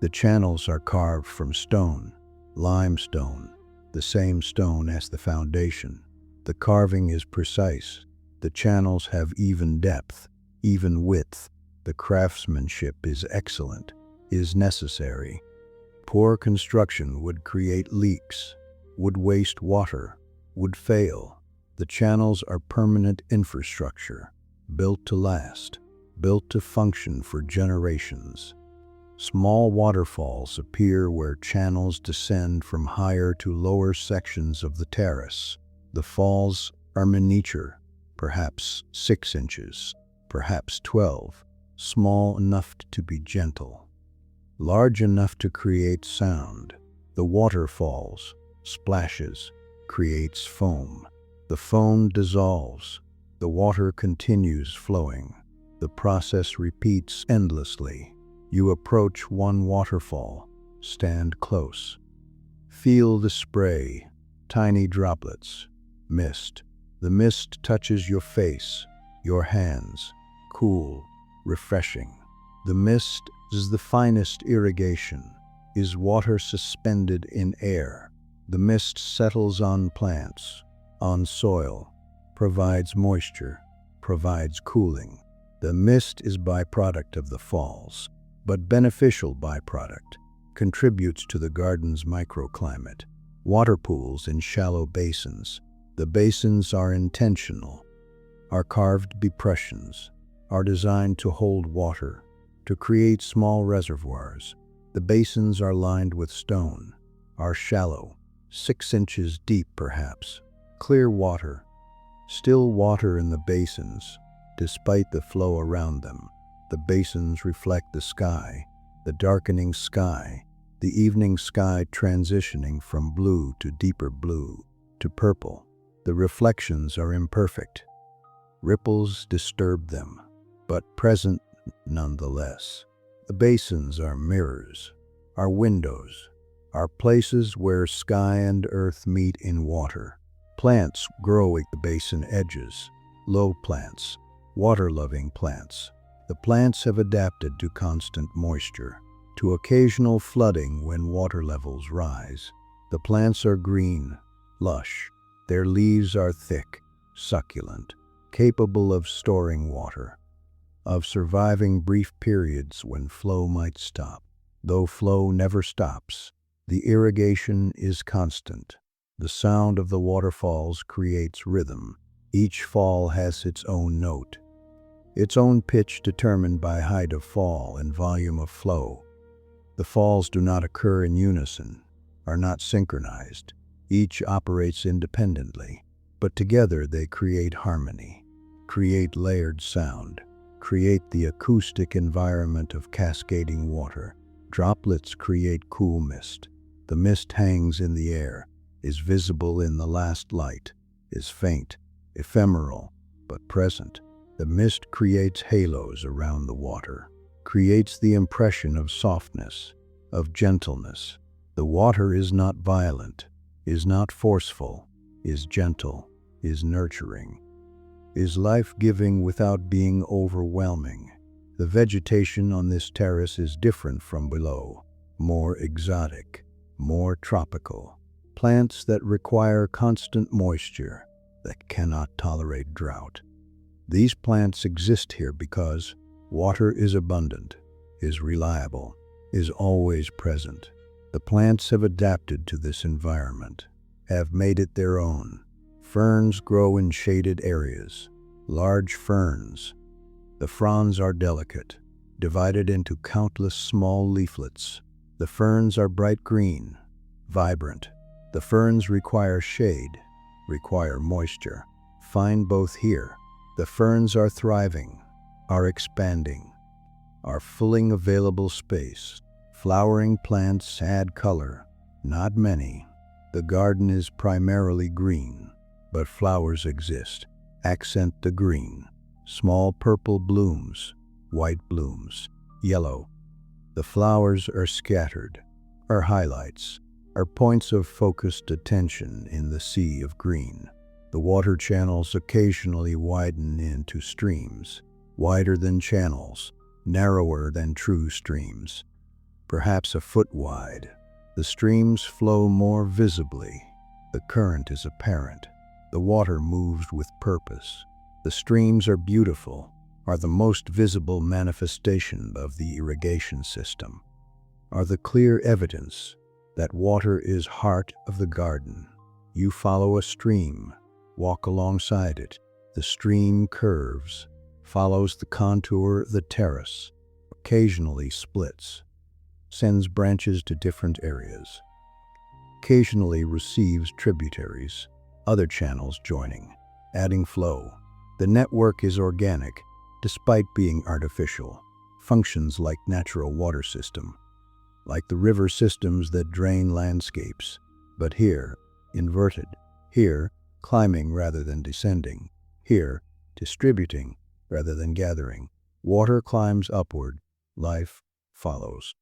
The channels are carved from stone, limestone, the same stone as the foundation. The carving is precise. The channels have even depth, even width. The craftsmanship is excellent, is necessary. Poor construction would create leaks, would waste water, would fail. The channels are permanent infrastructure, built to last, built to function for generations. Small waterfalls appear where channels descend from higher to lower sections of the terrace. The falls are miniature, perhaps 6 inches, perhaps 12, small enough to be gentle, large enough to create sound. The waterfalls, splashes, creates foam. The foam dissolves. The water continues flowing. The process repeats endlessly. You approach one waterfall, stand close. Feel the spray, tiny droplets, mist. The mist touches your face, your hands, cool, refreshing. The mist is the finest irrigation, is water suspended in air. The mist settles on plants, on soil, provides moisture, provides cooling. The mist is byproduct of the falls, but beneficial byproduct, contributes to the garden's microclimate. Water pools in shallow basins. The basins are intentional, are carved depressions, are designed to hold water, to create small reservoirs. The basins are lined with stone, are shallow, 6 inches deep perhaps. Clear water, still water in the basins, despite the flow around them. The basins reflect the sky, the darkening sky, the evening sky transitioning from blue to deeper blue, to purple. The reflections are imperfect. Ripples disturb them, but present nonetheless. The basins are mirrors, are windows, are places where sky and earth meet in water. Plants grow at the basin edges, low plants, water-loving plants. The plants have adapted to constant moisture, to occasional flooding when water levels rise. The plants are green, lush. Their leaves are thick, succulent, capable of storing water, of surviving brief periods when flow might stop. Though flow never stops, the irrigation is constant. The sound of the waterfalls creates rhythm. Each fall has its own note, its own pitch determined by height of fall and volume of flow. The falls do not occur in unison, are not synchronized. Each operates independently, but together they create harmony, create layered sound, create the acoustic environment of cascading water. Droplets create cool mist. The mist hangs in the air, is visible in the last light, is faint, ephemeral, but present. The mist creates halos around the water, creates the impression of softness, of gentleness. The water is not violent, is not forceful, is gentle, is nurturing, is life-giving without being overwhelming. The vegetation on this terrace is different from below, more exotic, more tropical. Plants that require constant moisture, that cannot tolerate drought. These plants exist here because water is abundant, is reliable, is always present. The plants have adapted to this environment, have made it their own. Ferns grow in shaded areas, large ferns. The fronds are delicate, divided into countless small leaflets. The ferns are bright green, vibrant. The ferns require shade, require moisture. Find both here. The ferns are thriving, are expanding, are filling available space. Flowering plants add color, not many. The garden is primarily green, but flowers exist, accent the green. Small purple blooms, white blooms, yellow. The flowers are scattered, are highlights, are points of focused attention in the sea of green. The water channels occasionally widen into streams, wider than channels, narrower than true streams, perhaps a foot wide. The streams flow more visibly. The current is apparent. The water moves with purpose. The streams are beautiful, are the most visible manifestation of the irrigation system, are the clear evidence that water is heart of the garden. You follow a stream, walk alongside it. The stream curves, follows the contour of the terrace, occasionally splits, sends branches to different areas, occasionally receives tributaries, other channels joining, adding flow. The network is organic, despite being artificial, functions like natural water system, like the river systems that drain landscapes, but here, inverted, here, climbing rather than descending, here, distributing rather than gathering. Water climbs upward, life follows.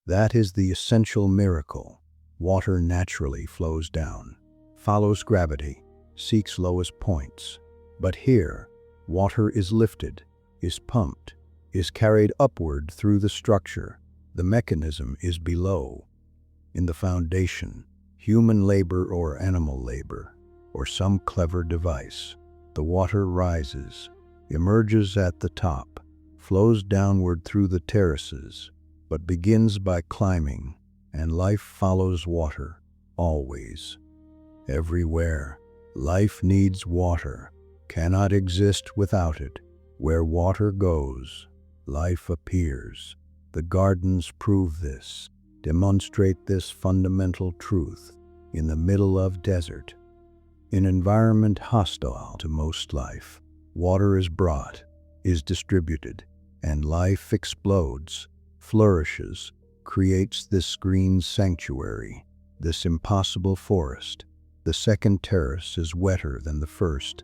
That is the essential miracle. Water naturally flows down, follows gravity, seeks lowest points. But here, water is lifted, is pumped, is carried upward through the structure. The mechanism is below. In the foundation, human labor or animal labor, or some clever device. The water rises, emerges at the top, flows downward through the terraces, but begins by climbing, and life follows water, always. Everywhere, life needs water, cannot exist without it. Where water goes, life appears. The gardens prove this, demonstrate this fundamental truth. In the middle of desert, an environment hostile to most life, water is brought, is distributed, and life explodes, flourishes, creates this green sanctuary, this impossible forest. The second terrace is wetter than the first,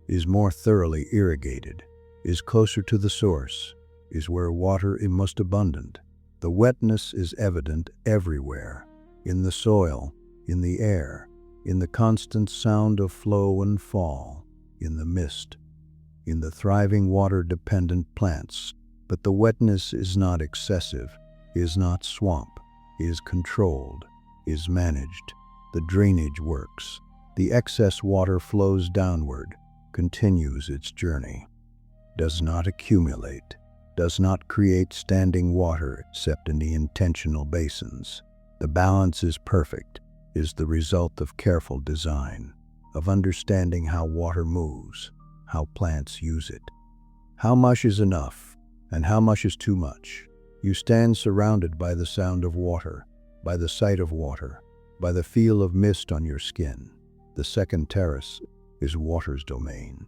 is more thoroughly irrigated, is closer to the source, is where water is most abundant. The wetness is evident everywhere, in the soil, in the air, in the constant sound of flow and fall, in the mist, in the thriving water-dependent plants. But the wetness is not excessive, is not swamp, is controlled, is managed. The drainage works. The excess water flows downward, continues its journey, does not accumulate, does not create standing water except in the intentional basins. The balance is perfect, is the result of careful design, of understanding how water moves, how plants use it. How much is enough, and how much is too much? You stand surrounded by the sound of water, by the sight of water, by the feel of mist on your skin. The second terrace is water's domain,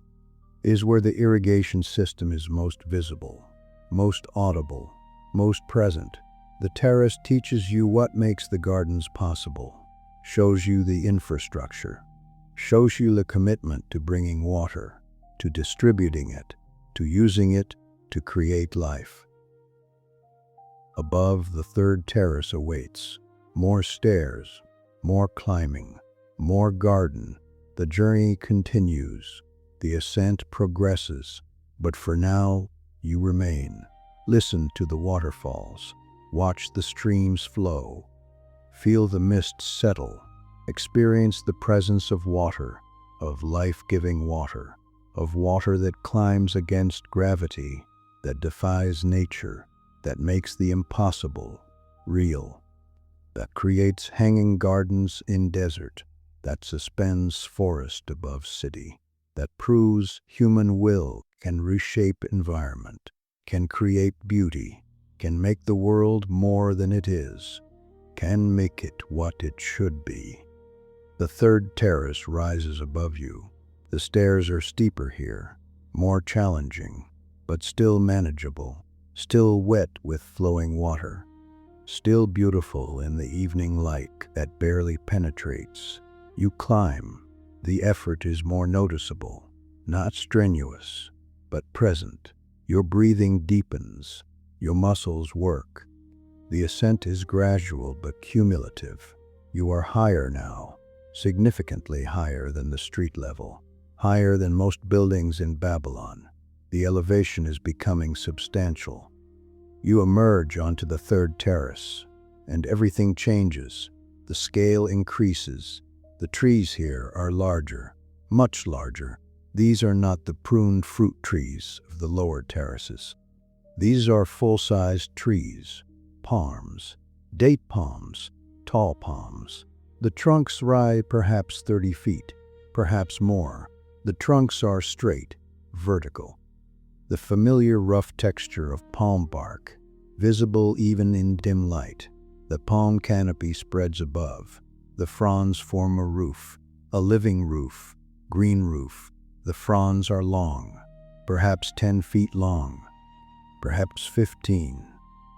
is where the irrigation system is most visible, most audible, most present. The terrace teaches you what makes the gardens possible, shows you the infrastructure, shows you the commitment to bringing water, to distributing it, to using it to create life. Above, the third terrace awaits, more stairs, more climbing, more garden. The journey continues, the ascent progresses, but for now, you remain. Listen to the waterfalls, watch the streams flow, feel the mist settle, experience the presence of water, of life-giving water, of water that climbs against gravity, that defies nature, that makes the impossible real, that creates hanging gardens in desert, that suspends forest above city, that proves human will can reshape environment, can create beauty, can make the world more than it is, can make it what it should be. The third terrace rises above you. The stairs are steeper here, more challenging, but still manageable, still wet with flowing water. still beautiful in the evening light that barely penetrates. You climb. The effort is more noticeable, not strenuous, but present. Your breathing deepens. Your muscles work. The ascent is gradual but cumulative. You are higher now, significantly higher than the street level, higher than most buildings in Babylon. The elevation is becoming substantial. You emerge onto the third terrace, and everything changes. The scale increases. The trees here are larger, much larger. These are not the pruned fruit trees of the lower terraces. These are full-sized trees, palms, date palms, tall palms. The trunks rise perhaps 30 feet, perhaps more. The trunks are straight, vertical. The familiar rough texture of palm bark, visible even in dim light. The palm canopy spreads above. The fronds form a roof, a living roof, green roof. The fronds are long, perhaps 10 feet long, perhaps 15.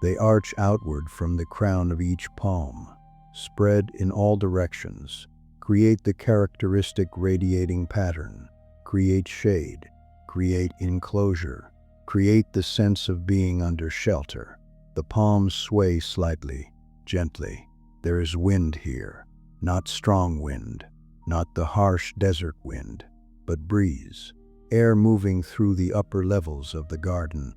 They arch outward from the crown of each palm, spread in all directions, create the characteristic radiating pattern, create shade, create enclosure, create the sense of being under shelter. The palms sway slightly, gently. There is wind here, not strong wind, not the harsh desert wind, but breeze, air moving through the upper levels of the garden,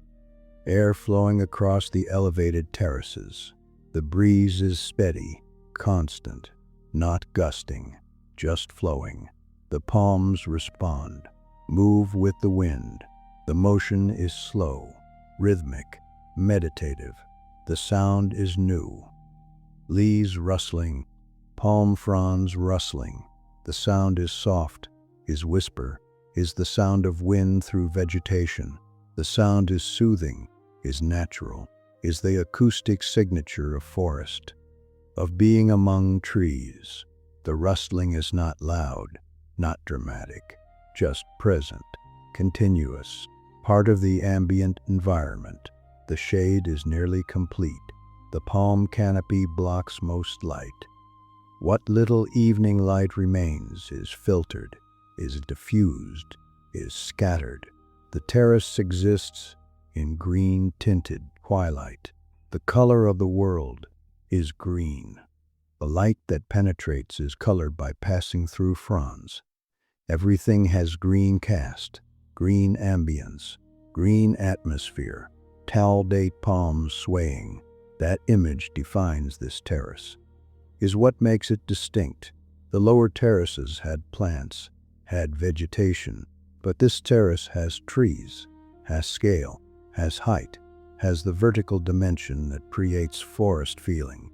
air flowing across the elevated terraces. The breeze is steady, constant, not gusting, just flowing. The palms respond, move with the wind. The motion is slow, rhythmic, meditative. The sound is new. Leaves rustling, palm fronds rustling. The sound is soft, is whisper, is the sound of wind through vegetation. The sound is soothing, is natural, is the acoustic signature of forest, of being among trees. The rustling is not loud, not dramatic, just present, continuous, part of the ambient environment. The shade is nearly complete. The palm canopy blocks most light. What little evening light remains is filtered, is diffused, is scattered. The terrace exists in green-tinted twilight. The color of the world is green. The light that penetrates is colored by passing through fronds. Everything has green cast, green ambience, green atmosphere, tall date palms swaying. That image defines this terrace, is what makes it distinct. The lower terraces had plants, had vegetation, but this terrace has trees, has scale, has height, has the vertical dimension that creates forest feeling,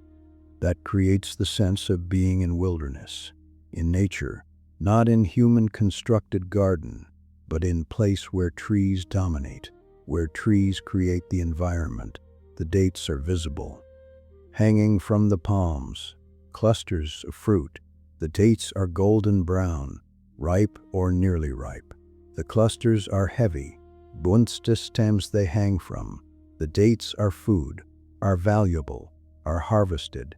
that creates the sense of being in wilderness, in nature, not in human-constructed garden, but in place where trees dominate, where trees create the environment. The dates are visible, hanging from the palms, clusters of fruit. The dates are golden brown, ripe or nearly ripe. The clusters are heavy, bunste stems they hang from. The dates are food, are valuable, are harvested.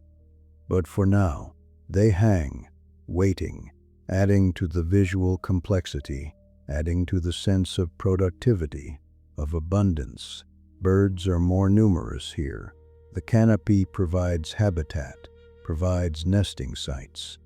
But for now, they hang, waiting, adding to the visual complexity, adding to the sense of productivity, of abundance. Birds are more numerous here. The canopy provides habitat, provides nesting sites.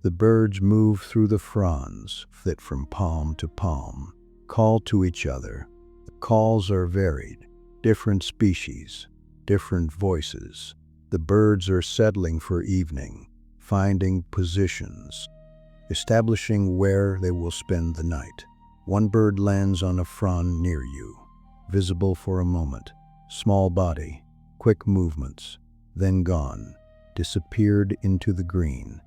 The birds move through the fronds, flit from palm to palm, call to each other. The calls are varied, different species, different voices. The birds are settling for evening, finding positions, establishing where they will spend the night. One bird lands on a frond near you, visible for a moment, small body, quick movements, then gone, disappeared into the green.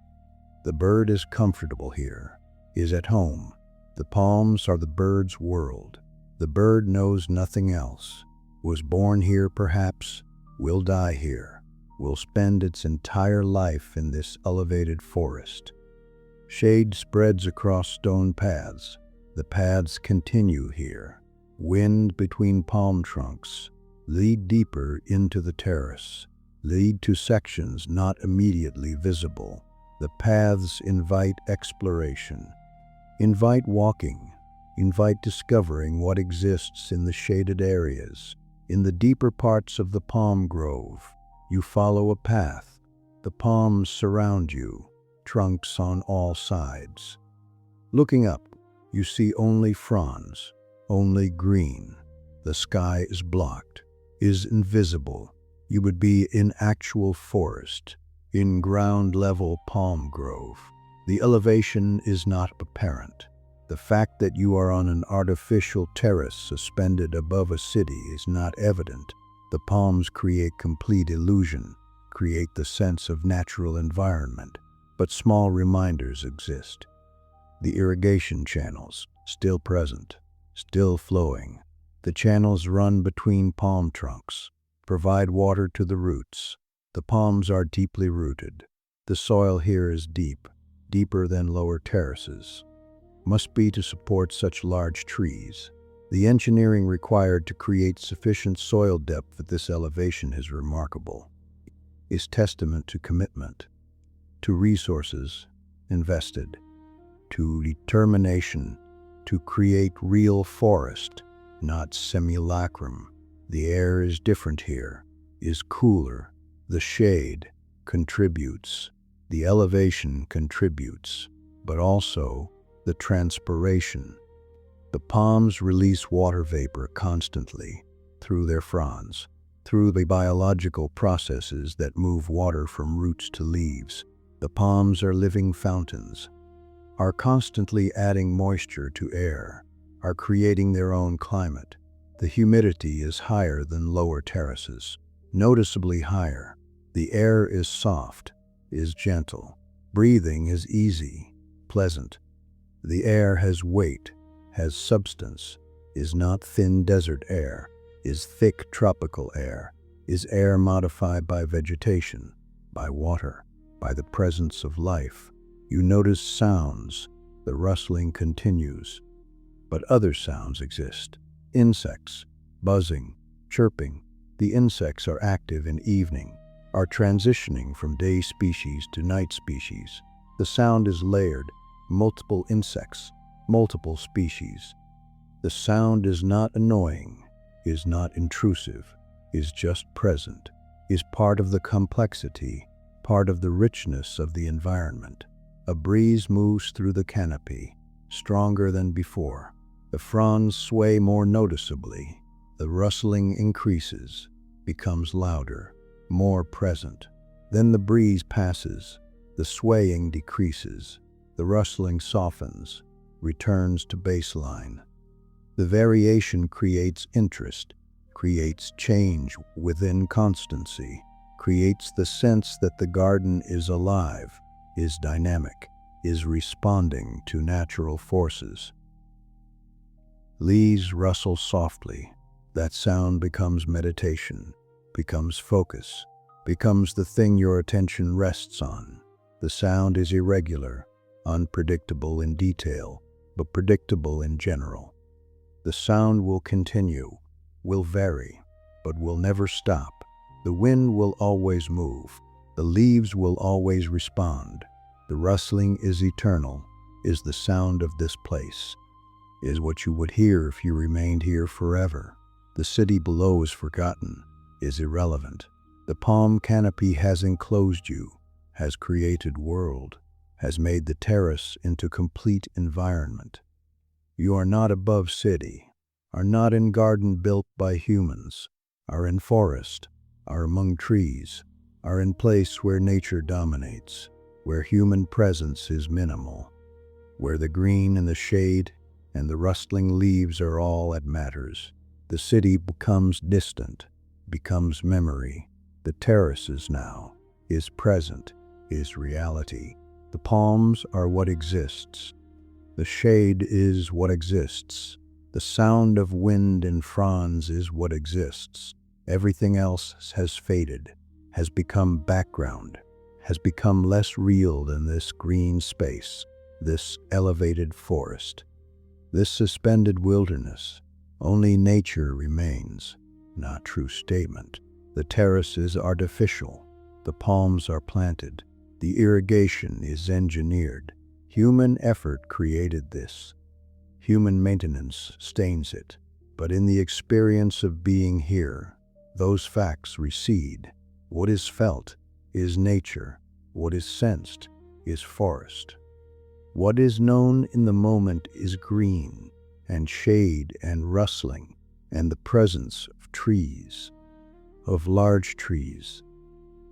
The bird is comfortable here, is at home. The palms are the bird's world. The bird knows nothing else, was born here perhaps, will die here, will spend its entire life in this elevated forest. Shade spreads across stone paths. The paths continue here. Wind between palm trunks, lead deeper into the terrace. lead to sections not immediately visible. The paths invite exploration, invite walking, invite discovering what exists in the shaded areas. In the deeper parts of the palm grove, you follow a path. The palms surround you, trunks on all sides. Looking up, you see only fronds, only green. The sky is blocked, is invisible. You would be in actual forest, in ground-level palm grove. The elevation is not apparent. The fact that you are on an artificial terrace suspended above a city is not evident. The palms create complete illusion, create the sense of natural environment, but small reminders exist. The irrigation channels, still present, still flowing. The channels run between palm trunks, provide water to the roots. The palms are deeply rooted. The soil here is deep, deeper than lower terraces. Must be to support such large trees. The engineering required to create sufficient soil depth at this elevation is remarkable. Is testament to commitment, to resources invested, to determination to create real forest, not simulacrum. The air is different here, is cooler. The shade contributes, the elevation contributes, but also the transpiration. The palms release water vapor constantly through their fronds, through the biological processes that move water from roots to leaves. The palms are living fountains, are constantly adding moisture to air, are creating their own climate. The humidity is higher than lower terraces, noticeably higher. The air is soft, is gentle. Breathing is easy, pleasant. The air has weight, has substance, is not thin desert air, is thick tropical air, is air modified by vegetation, by water, by the presence of life. You notice sounds, the rustling continues. But other sounds exist. Insects, buzzing, chirping. The insects are active in evening, are transitioning from day species to night species. The sound is layered, multiple insects, multiple species. The sound is not annoying, is not intrusive, is just present, is part of the complexity, part of the richness of the environment. A breeze moves through the canopy, stronger than before. The fronds sway more noticeably. The rustling increases, becomes louder, more present. Then the breeze passes, the swaying decreases, the rustling softens, returns to baseline. The variation creates interest, creates change within constancy, creates the sense that the garden is alive, is dynamic, is responding to natural forces. Leaves rustle softly. That sound becomes meditation, becomes focus, becomes the thing your attention rests on. The sound is irregular, unpredictable in detail, but predictable in general. The sound will continue, will vary, but will never stop. The wind will always move. The leaves will always respond. The rustling is eternal, is the sound of this place, is what you would hear if you remained here forever. The city below is forgotten, is irrelevant. The palm canopy has enclosed you, has created world, has made the terrace into complete environment. You are not above city, are not in garden built by humans, are in forest, are among trees, are in place where nature dominates, where human presence is minimal, where the green and the shade and the rustling leaves are all that matters. The city becomes distant, becomes memory. The terraces now is present, is reality. The palms are what exists. The shade is what exists. The sound of wind and fronds is what exists. Everything else has faded, has become background, has become less real than this green space, this elevated forest, this suspended wilderness. Only nature remains, not true statement. The terrace is artificial. The palms are planted. The irrigation is engineered. Human effort created this. Human maintenance stains it. But in the experience of being here, those facts recede. What is felt is nature. What is sensed is forest. What is known in the moment is green and shade and rustling and the presence of trees, of large trees,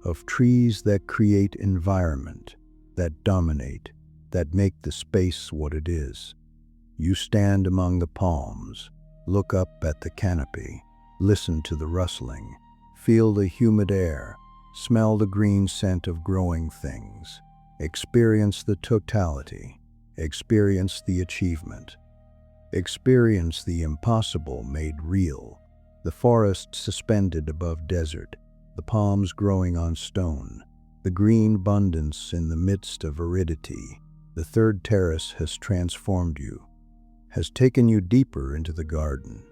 of trees that create environment, that dominate, that make the space what it is. You stand among the palms, look up at the canopy, listen to the rustling, feel the humid air, smell the green scent of growing things, experience the totality, experience the achievement, experience the impossible made real, the forest suspended above desert, the palms growing on stone, the green abundance in the midst of aridity. The third terrace has transformed you, has taken you deeper into the garden,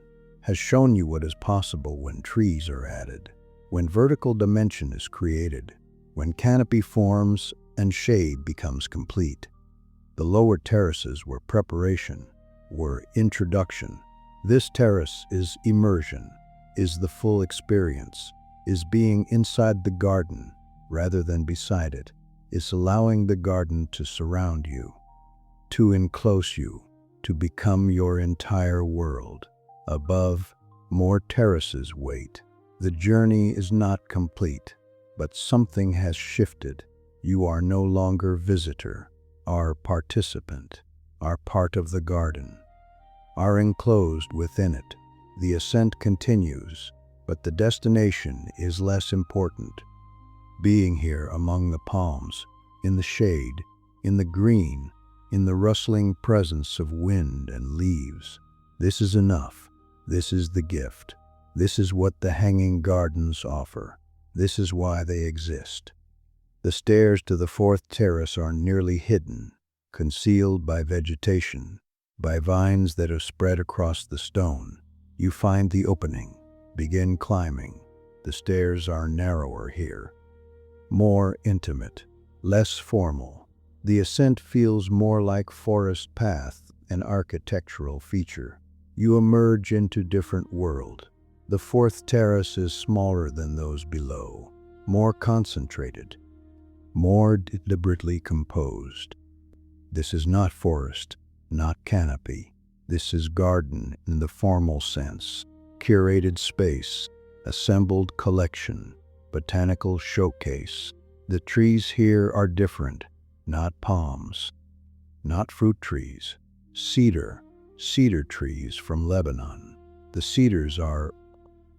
has shown you what is possible when trees are added, when vertical dimension is created, when canopy forms and shade becomes complete. The lower terraces were preparation, were introduction. This terrace is immersion, is the full experience, is being inside the garden rather than beside it, is allowing the garden to surround you, to enclose you, to become your entire world. Above, more terraces wait. The journey is not complete, but something has shifted. You are no longer visitor, are participant, are part of the garden, are enclosed within it. The ascent continues, but the destination is less important. Being here among the palms, in the shade, in the green, in the rustling presence of wind and leaves, this is enough. This is the gift. This is what the hanging gardens offer. This is why they exist. The stairs to the fourth terrace are nearly hidden, concealed by vegetation, by vines that have spread across the stone. You find the opening, begin climbing. The stairs are narrower here, more intimate, less formal. The ascent feels more like forest path, an architectural feature. You emerge into different world. The fourth terrace is smaller than those below, more concentrated, more deliberately composed. This is not forest, not canopy. This is garden in the formal sense, curated space, assembled collection, botanical showcase. The trees here are different, not palms, not fruit trees, cedar trees from Lebanon. The cedars are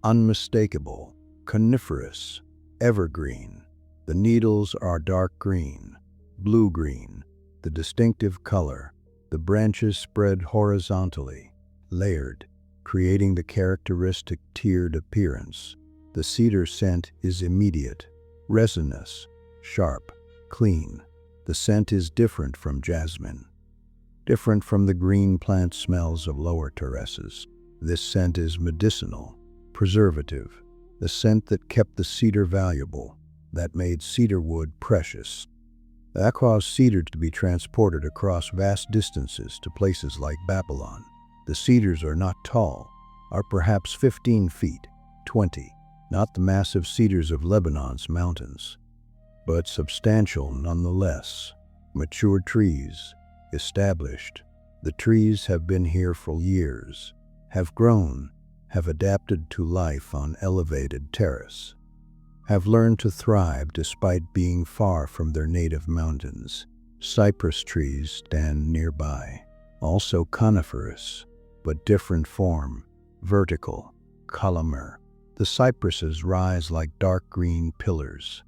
unmistakable, coniferous, evergreen. The needles are dark green, blue-green, the distinctive color. The branches spread horizontally, layered, creating the characteristic tiered appearance. The cedar scent is immediate, resinous, sharp, clean. The scent is different from jasmine, different from the green plant smells of lower terraces. This scent is medicinal, preservative, the scent that kept the cedar valuable, that made cedar wood precious. That caused cedar to be transported across vast distances to places like Babylon. The cedars are not tall, are perhaps 15 feet, 20, not the massive cedars of Lebanon's mountains, but substantial nonetheless. Mature trees, established. The trees have been here for years, have grown, have adapted to life on elevated terrace, have learned to thrive despite being far from their native mountains. Cypress trees stand nearby, also coniferous, but different form, vertical, columnar. The cypresses rise like dark green pillars,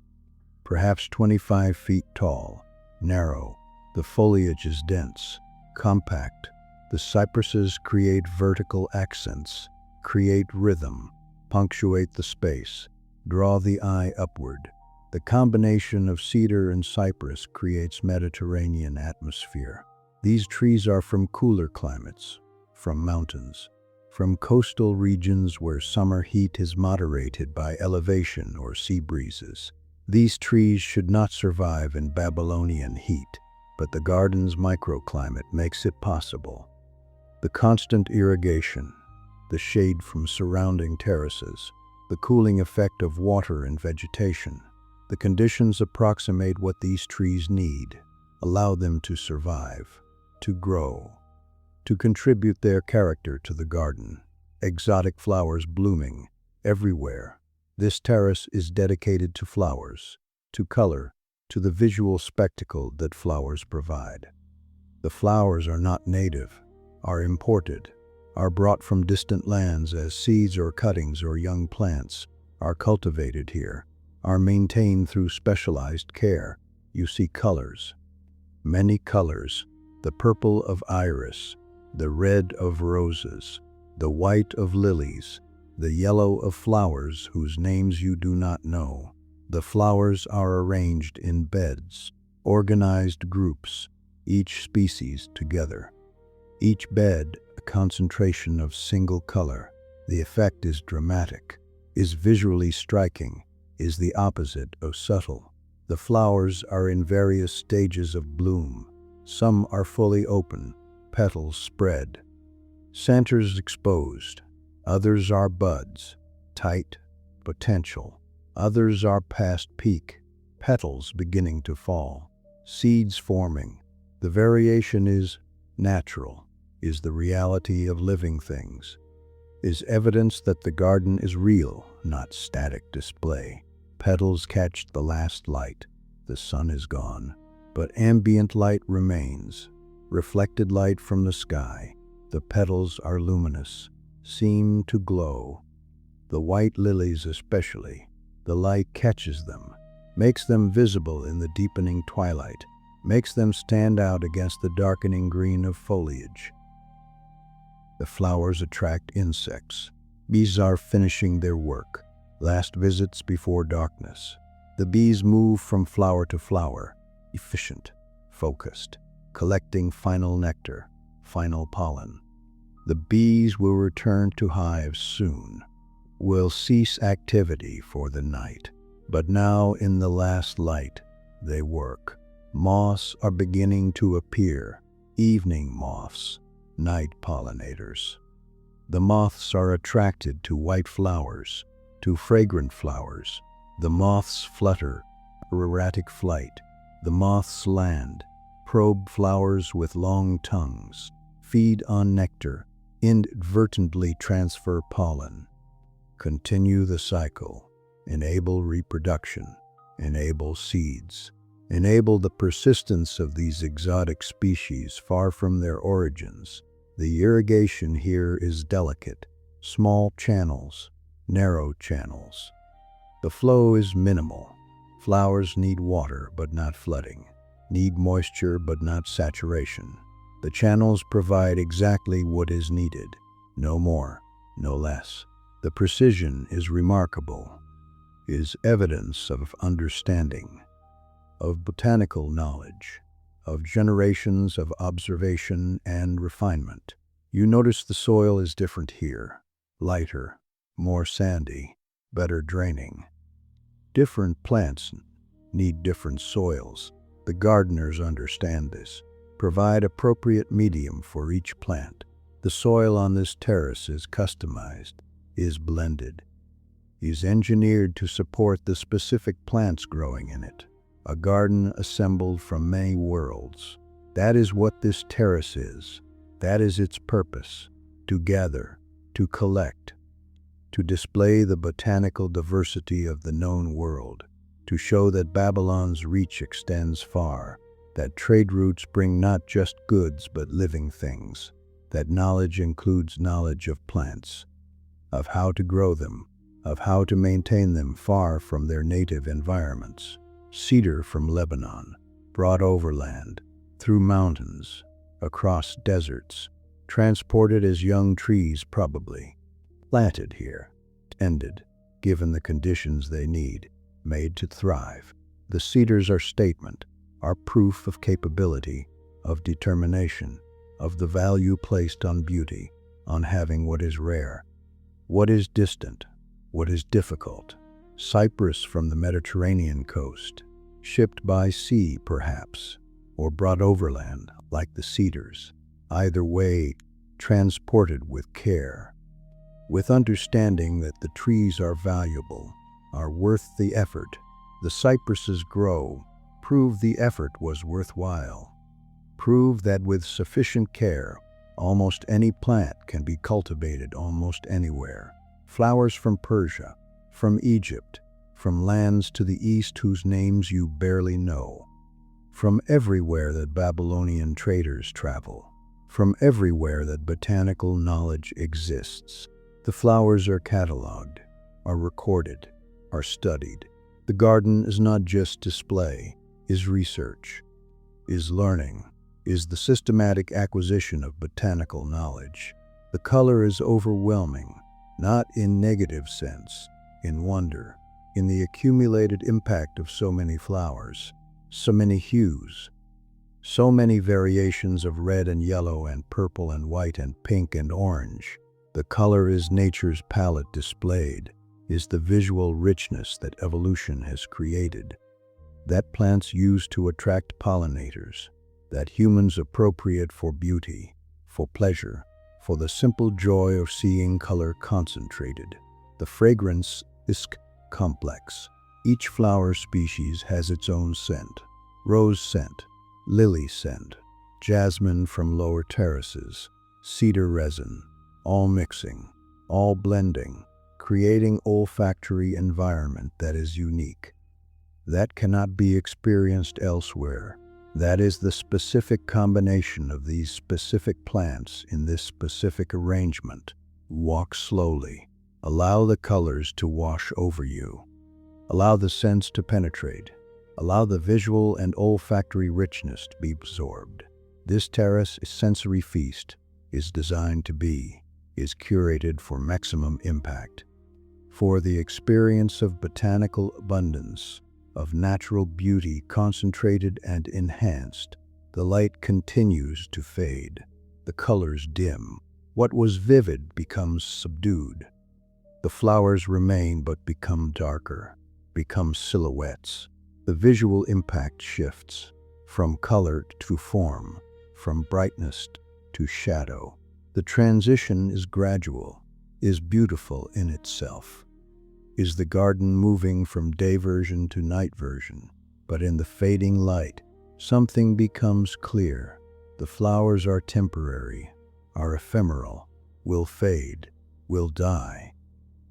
perhaps 25 feet tall, narrow. The foliage is dense, compact. The cypresses create vertical accents, create rhythm, punctuate the space, draw the eye upward. The combination of cedar and cypress creates Mediterranean atmosphere. These trees are from cooler climates, from mountains, from coastal regions where summer heat is moderated by elevation or sea breezes. These trees should not survive in Babylonian heat, but the garden's microclimate makes it possible. The constant irrigation, the shade from surrounding terraces, the cooling effect of water and vegetation, the conditions approximate what these trees need, allow them to survive, to grow, to contribute their character to the garden. Exotic flowers blooming everywhere. This terrace is dedicated to flowers, to color, to the visual spectacle that flowers provide. The flowers are not native, are imported, are brought from distant lands as seeds or cuttings or young plants, are cultivated here, are maintained through specialized care. You see colors, many colors, the purple of iris, the red of roses, the white of lilies, the yellow of flowers whose names you do not know. The flowers are arranged in beds, organized groups, each species together. Each bed a concentration of single color. The effect is dramatic, is visually striking, is the opposite of subtle. The flowers are in various stages of bloom. Some are fully open, petals spread, centers exposed. Others are buds, tight, potential. Others are past peak, petals beginning to fall, seeds forming. The variation is natural, is the reality of living things, is evidence that the garden is real, not static display. Petals catch the last light. The sun is gone, but ambient light remains, reflected light from the sky. The petals are luminous, seem to glow. The white lilies especially, the light catches them, makes them visible in the deepening twilight, makes them stand out against the darkening green of foliage. The flowers attract insects. Bees are finishing their work, last visits before darkness. The bees move from flower to flower, efficient, focused, collecting final nectar, final pollen. The bees will return to hives soon, will cease activity for the night. But now in the last light, they work. Moths are beginning to appear, evening moths, night pollinators. The moths are attracted to white flowers, to fragrant flowers. The moths flutter, erratic flight. The moths land, probe flowers with long tongues, feed on nectar, inadvertently transfer pollen. Continue the cycle, enable reproduction, enable seeds, enable the persistence of these exotic species far from their origins. The irrigation here is delicate, small channels, narrow channels. The flow is minimal. Flowers need water but not flooding, need moisture but not saturation. The channels provide exactly what is needed, no more, no less. The precision is remarkable, is evidence of understanding, of botanical knowledge, of generations of observation and refinement. You notice the soil is different here, lighter, more sandy, better draining. Different plants need different soils. The gardeners understand this, provide appropriate medium for each plant. The soil on this terrace is customized, is blended, is engineered to support the specific plants growing in it. A garden assembled from many worlds. That is what this terrace is. That is its purpose, to gather, to collect, to display the botanical diversity of the known world, to show that Babylon's reach extends far, that trade routes bring not just goods but living things, that knowledge includes knowledge of plants, of how to grow them, of how to maintain them far from their native environments. Cedar from Lebanon, brought overland, through mountains, across deserts, transported as young trees probably, planted here, tended, given the conditions they need, made to thrive. The cedars are statement, are proof of capability, of determination, of the value placed on beauty, on having what is rare, what is distant, what is difficult. Cypress from the Mediterranean coast, shipped by sea perhaps, or brought overland like the cedars. Either way, transported with care, with understanding that the trees are valuable, are worth the effort. The cypresses grow, prove the effort was worthwhile. Prove that with sufficient care, almost any plant can be cultivated almost anywhere. Flowers from Persia, from Egypt, from lands to the east whose names you barely know. From everywhere that Babylonian traders travel. From everywhere that botanical knowledge exists. The flowers are catalogued, are recorded, are studied. The garden is not just display, is research, is learning, is the systematic acquisition of botanical knowledge. The color is overwhelming, not in negative sense, in wonder, in the accumulated impact of so many flowers, so many hues, so many variations of red and yellow and purple and white and pink and orange. The color is nature's palette displayed, is the visual richness that evolution has created, that plants use to attract pollinators, that humans appropriate for beauty, for pleasure, for the simple joy of seeing color concentrated. The fragrance is complex. Each flower species has its own scent. Rose scent, lily scent, jasmine from lower terraces, cedar resin, all mixing, all blending, creating olfactory environment that is unique. That cannot be experienced elsewhere. That is the specific combination of these specific plants in this specific arrangement. Walk slowly. Allow the colors to wash over you. Allow the scents to penetrate. Allow the visual and olfactory richness to be absorbed. This terrace sensory feast is designed to be, is curated for maximum impact. For the experience of botanical abundance, of natural beauty concentrated and enhanced, the light continues to fade. The colors dim. What was vivid becomes subdued. The flowers remain but become darker, become silhouettes. The visual impact shifts from color to form, from brightness to shadow. The transition is gradual, is beautiful in itself. Is the garden moving from day version to night version, but in the fading light, something becomes clear. The flowers are temporary, are ephemeral, will fade, will die,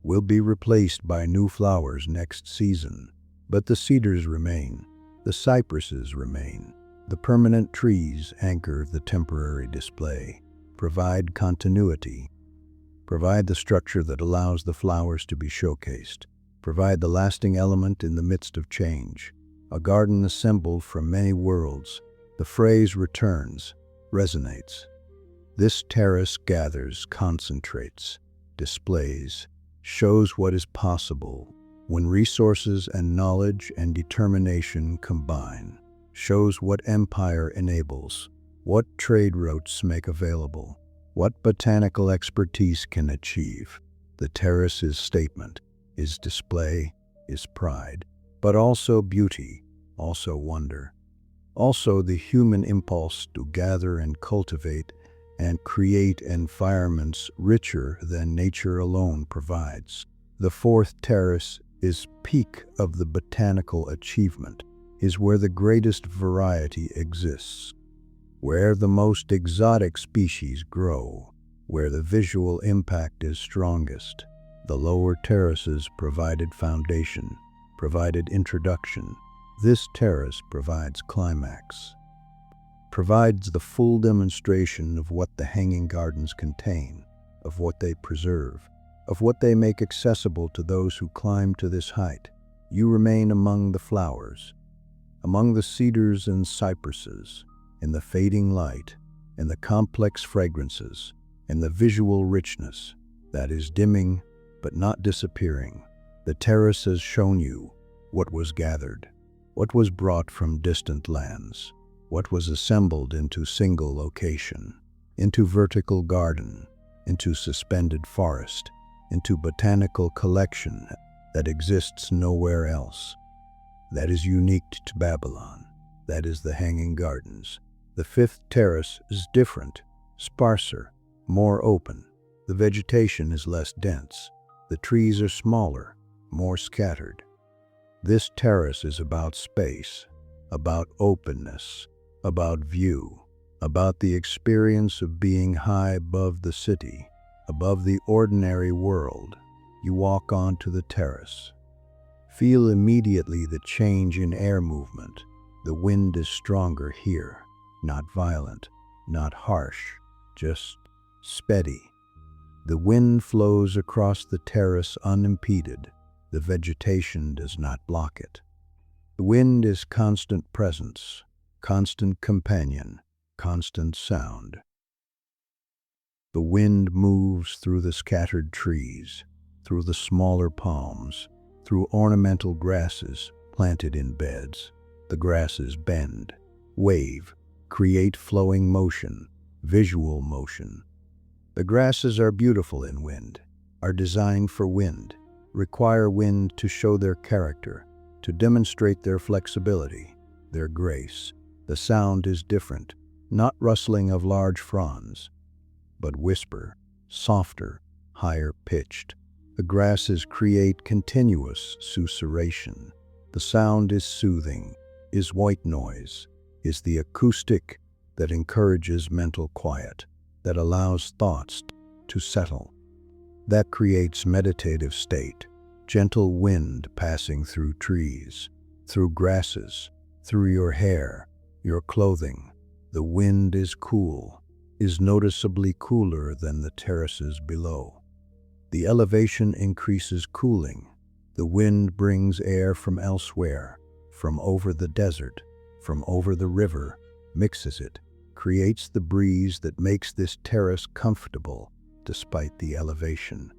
will be replaced by new flowers next season. But the cedars remain, the cypresses remain. The permanent trees anchor the temporary display, provide continuity, provide the structure that allows the flowers to be showcased, provide the lasting element in the midst of change. A garden assembled from many worlds. The phrase returns, resonates. This terrace gathers, concentrates, displays, shows what is possible when resources and knowledge and determination combine, shows what empire enables, what trade routes make available, what botanical expertise can achieve. The terrace is statement, is display, is pride, but also beauty, also wonder, also the human impulse to gather and cultivate and create environments richer than nature alone provides. The fourth terrace is peak of the botanical achievement, is where the greatest variety exists, where the most exotic species grow, where the visual impact is strongest. The lower terraces provided foundation, provided introduction. This terrace provides climax, provides the full demonstration of what the hanging gardens contain, of what they preserve, of what they make accessible to those who climb to this height. You remain among the flowers, among the cedars and cypresses, in the fading light, in the complex fragrances, in the visual richness that is dimming but not disappearing. The terrace has shown you what was gathered, what was brought from distant lands, what was assembled into single location, into vertical garden, into suspended forest, into botanical collection that exists nowhere else. That is unique to Babylon. That is the Hanging Gardens. The fifth terrace is different, sparser, more open. The vegetation is less dense. The trees are smaller, more scattered. This terrace is about space, about openness, about view, about the experience of being high above the city, above the ordinary world. You walk onto the terrace. Feel immediately the change in air movement. The wind is stronger here, not violent, not harsh, just steady. The wind flows across the terrace unimpeded. The vegetation does not block it. The wind is constant presence, constant companion, constant sound. The wind moves through the scattered trees, through the smaller palms, through ornamental grasses planted in beds. The grasses bend, wave, create flowing motion, visual motion. The grasses are beautiful in wind, are designed for wind, require wind to show their character, to demonstrate their flexibility, their grace. The sound is different, not rustling of large fronds, but whisper, softer, higher pitched. The grasses create continuous susurration. The sound is soothing, is white noise, is the acoustic that encourages mental quiet, that allows thoughts to settle, that creates meditative state, gentle wind passing through trees, through grasses, through your hair, your clothing. The wind is cool, is noticeably cooler than the terraces below. The elevation increases cooling. The wind brings air from elsewhere, from over the desert, from over the river, mixes it, creates the breeze that makes this terrace comfortable despite the elevation.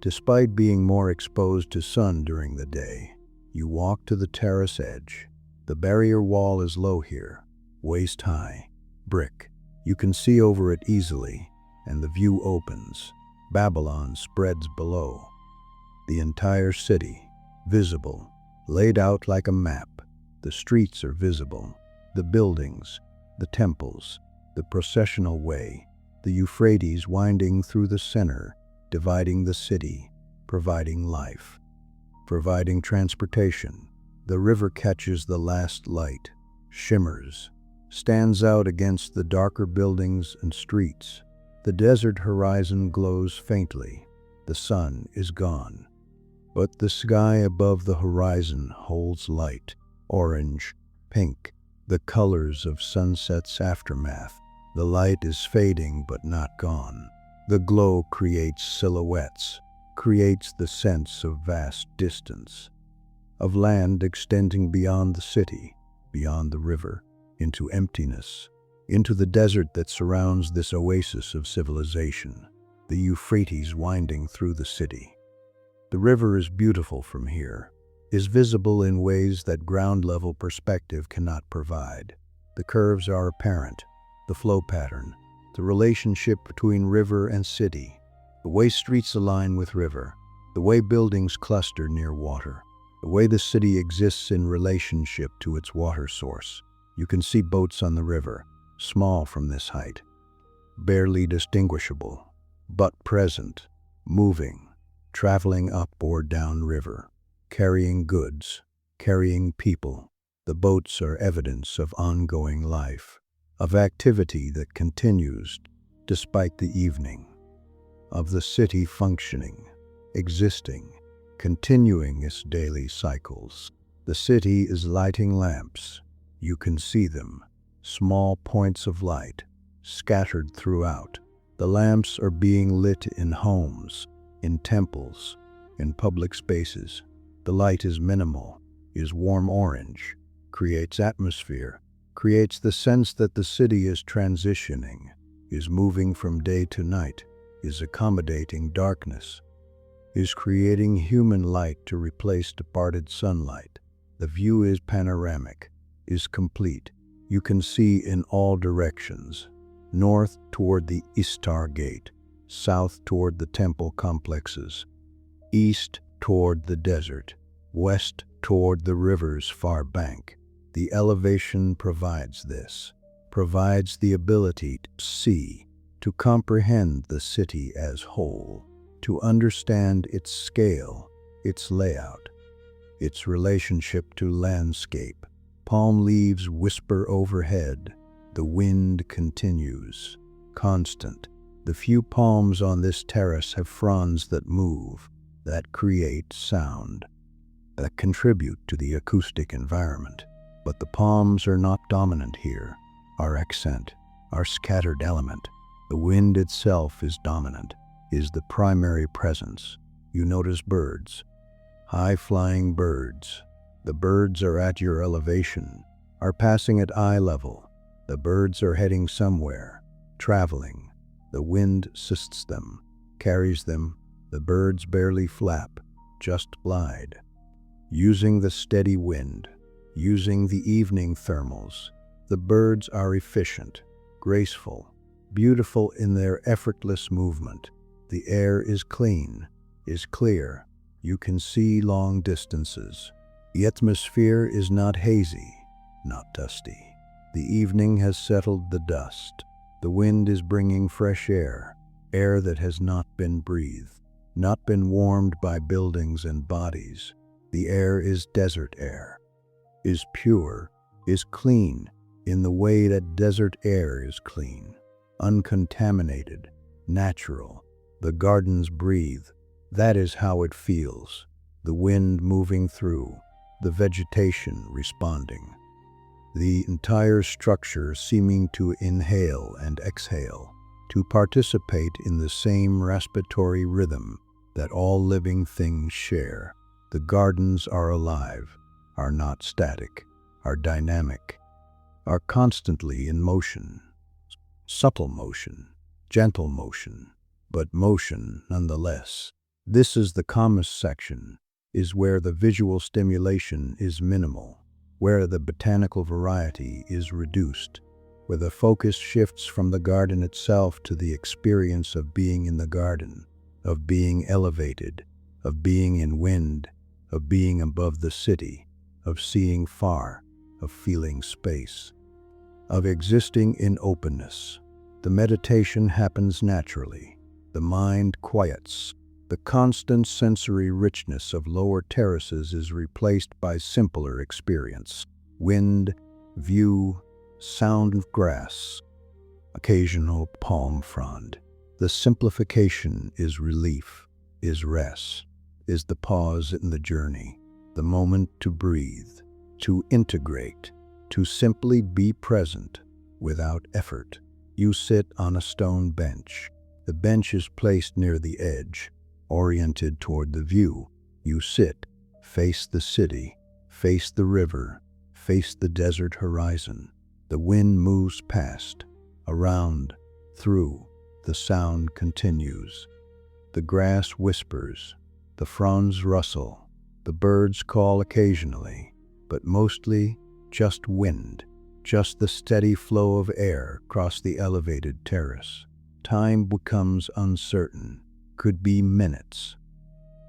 Despite being more exposed to sun during the day, you walk to the terrace edge. The barrier wall is low here, waist high, brick. You can see over it easily, and the view opens. Babylon spreads below. The entire city, visible, laid out like a map. The streets are visible, the buildings, the temples, the processional way, the Euphrates winding through the center, dividing the city, providing life, providing transportation. The river catches the last light, shimmers, stands out against the darker buildings and streets. The desert horizon glows faintly. The sun is gone. But the sky above the horizon holds light, orange, pink, the colors of sunset's aftermath. The light is fading but not gone. The glow creates silhouettes, creates the sense of vast distance, of land extending beyond the city, beyond the river, into emptiness, into the desert that surrounds this oasis of civilization, the Euphrates winding through the city. The river is beautiful from here, is visible in ways that ground-level perspective cannot provide. The curves are apparent, the flow pattern, the relationship between river and city, the way streets align with river, the way buildings cluster near water, the way the city exists in relationship to its water source. You can see boats on the river, small from this height, barely distinguishable, but present, moving, traveling up or down river, carrying goods, carrying people. The boats are evidence of ongoing life, of activity that continues despite the evening, of the city functioning, existing, continuing its daily cycles. The city is lighting lamps. You can see them, small points of light, scattered throughout. The lamps are being lit in homes, in temples, in public spaces. The light is minimal, is warm orange, creates atmosphere, creates the sense that the city is transitioning, is moving from day to night, is accommodating darkness, is creating human light to replace departed sunlight. The view is panoramic, is complete. You can see in all directions, north toward the Ishtar Gate, south toward the temple complexes, east toward the desert, west toward the river's far bank. The elevation provides this, provides the ability to see, to comprehend the city as whole, to understand its scale, its layout, its relationship to landscape. Palm leaves whisper overhead. The wind continues, constant. The few palms on this terrace have fronds that move, that create sound, that contribute to the acoustic environment. But the palms are not dominant here. Our accent, our scattered element. The wind itself is dominant, is the primary presence. You notice birds, high-flying birds. The birds are at your elevation, are passing at eye level. The birds are heading somewhere, traveling. The wind assists them, carries them. The birds barely flap, just glide. Using the steady wind, using the evening thermals, the birds are efficient, graceful, beautiful in their effortless movement. The air is clean, is clear. You can see long distances. The atmosphere is not hazy, not dusty. The evening has settled the dust. The wind is bringing fresh air, air that has not been breathed, not been warmed by buildings and bodies. The air is desert air, is pure, is clean in the way that desert air is clean, uncontaminated, natural. The gardens breathe. That is how it feels. The wind moving through, the vegetation responding. The entire structure seeming to inhale and exhale, to participate in the same respiratory rhythm that all living things share. The gardens are alive, are not static, are dynamic, are constantly in motion. Subtle motion, gentle motion, but motion nonetheless. This is the calmest section, is where the visual stimulation is minimal, where the botanical variety is reduced, where the focus shifts from the garden itself to the experience of being in the garden, of being elevated, of being in wind, of being above the city, of seeing far, of feeling space, of existing in openness. The meditation happens naturally. The mind quiets. The constant sensory richness of lower terraces is replaced by simpler experience. Wind, view, sound of grass, occasional palm frond. The simplification is relief, is rest, is the pause in the journey, the moment to breathe, to integrate, to simply be present without effort. You sit on a stone bench. The bench is placed near the edge, oriented toward the view. You sit, face the city, face the river, face the desert horizon. The wind moves past, around, through. The sound continues. The grass whispers, the fronds rustle, the birds call occasionally, but mostly just wind, just the steady flow of air across the elevated terrace. Time becomes uncertain. Could be minutes,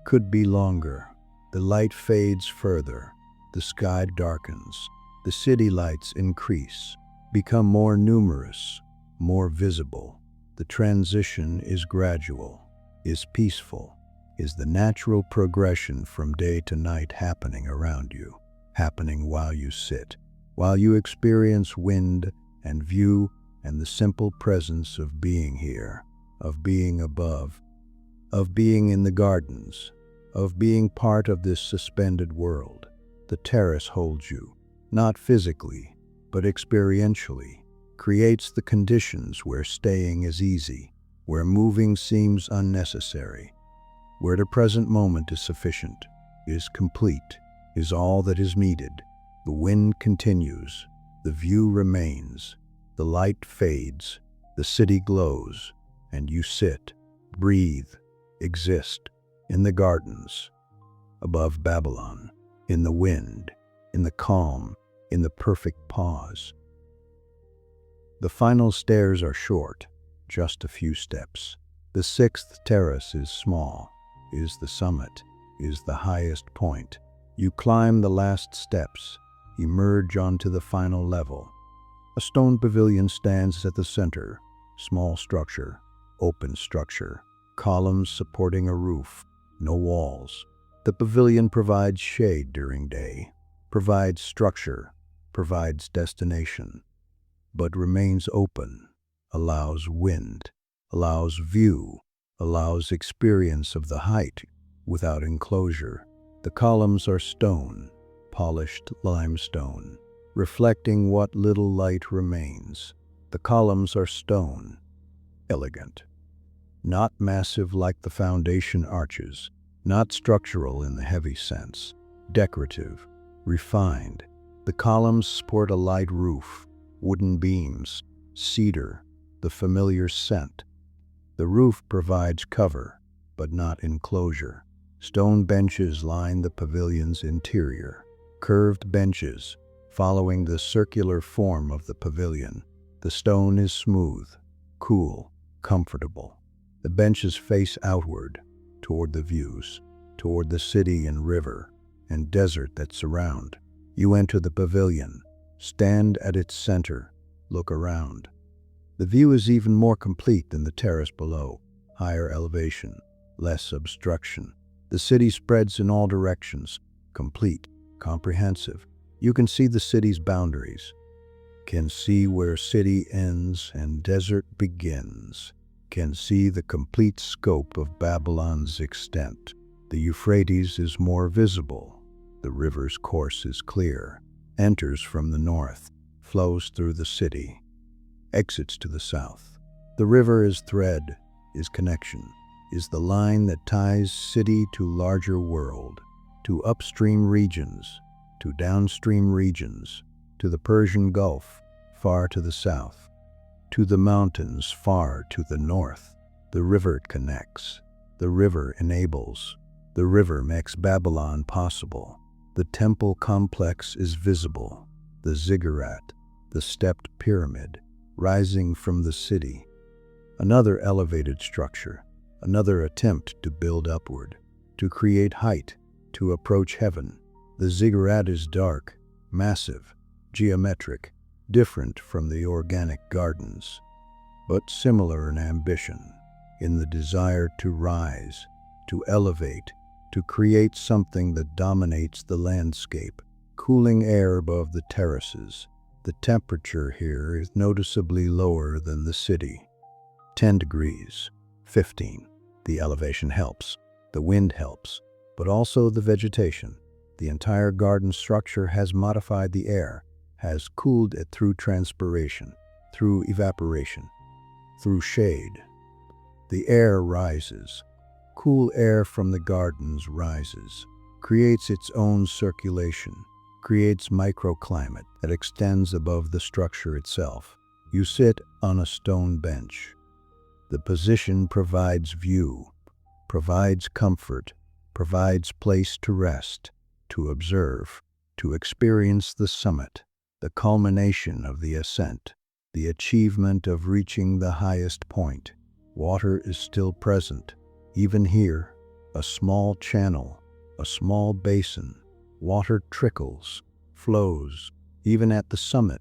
could be longer. The light fades further, the sky darkens, the city lights increase, become more numerous, more visible. The transition is gradual, is peaceful, is the natural progression from day to night happening around you, happening while you sit, while you experience wind and view and the simple presence of being here, of being above, of being in the gardens, of being part of this suspended world. The terrace holds you, not physically, but experientially, creates the conditions where staying is easy, where moving seems unnecessary, where the present moment is sufficient, is complete, is all that is needed. The wind continues, the view remains, the light fades, the city glows, and you sit, breathe, exist, in the gardens, above Babylon, in the wind, in the calm, in the perfect pause. The final stairs are short, just a few steps. The sixth terrace is small, is the summit, is the highest point. You climb the last steps, emerge onto the final level. A stone pavilion stands at the center, small structure, open structure, columns supporting a roof, no walls. The pavilion provides shade during day, provides structure, provides destination, but remains open, allows wind, allows view, allows experience of the height without enclosure. The columns are stone, polished limestone, reflecting what little light remains. The columns are stone, elegant, not massive like the foundation arches, not structural in the heavy sense, decorative, refined. The columns sport a light roof, wooden beams, cedar, the familiar scent. The roof provides cover, but not enclosure. Stone benches line the pavilion's interior, curved benches, following the circular form of the pavilion. The stone is smooth, cool, comfortable. The benches face outward, toward the views, toward the city and river and desert that surround. You enter the pavilion, stand at its center, look around. The view is even more complete than the terrace below, higher elevation, less obstruction. The city spreads in all directions, complete, comprehensive. You can see the city's boundaries, can see where city ends and desert begins, can see the complete scope of Babylon's extent. The Euphrates is more visible. The river's course is clear, enters from the north, flows through the city, exits to the south. The river is thread, is connection, is the line that ties city to larger world, to upstream regions, to downstream regions, to the Persian Gulf, far to the south, to the mountains far to the north. The river connects, the river enables, the river makes Babylon possible. The temple complex is visible, the ziggurat, the stepped pyramid, rising from the city. Another elevated structure, another attempt to build upward, to create height, to approach heaven. The ziggurat is dark, massive, geometric, different from the organic gardens, but similar in ambition, in the desire to rise, to elevate, to create something that dominates the landscape. Cooling air above the terraces. The temperature here is noticeably lower than the city. 10 degrees, 15. The elevation helps, the wind helps, but also the vegetation. The entire garden structure has modified the air, has cooled it through transpiration, through evaporation, through shade. The air rises. Cool air from the gardens rises, creates its own circulation, creates microclimate that extends above the structure itself. You sit on a stone bench. The position provides view, provides comfort, provides place to rest, to observe, to experience the summit, the culmination of the ascent, the achievement of reaching the highest point. Water is still present. Even here, a small channel, a small basin, water trickles, flows. Even at the summit,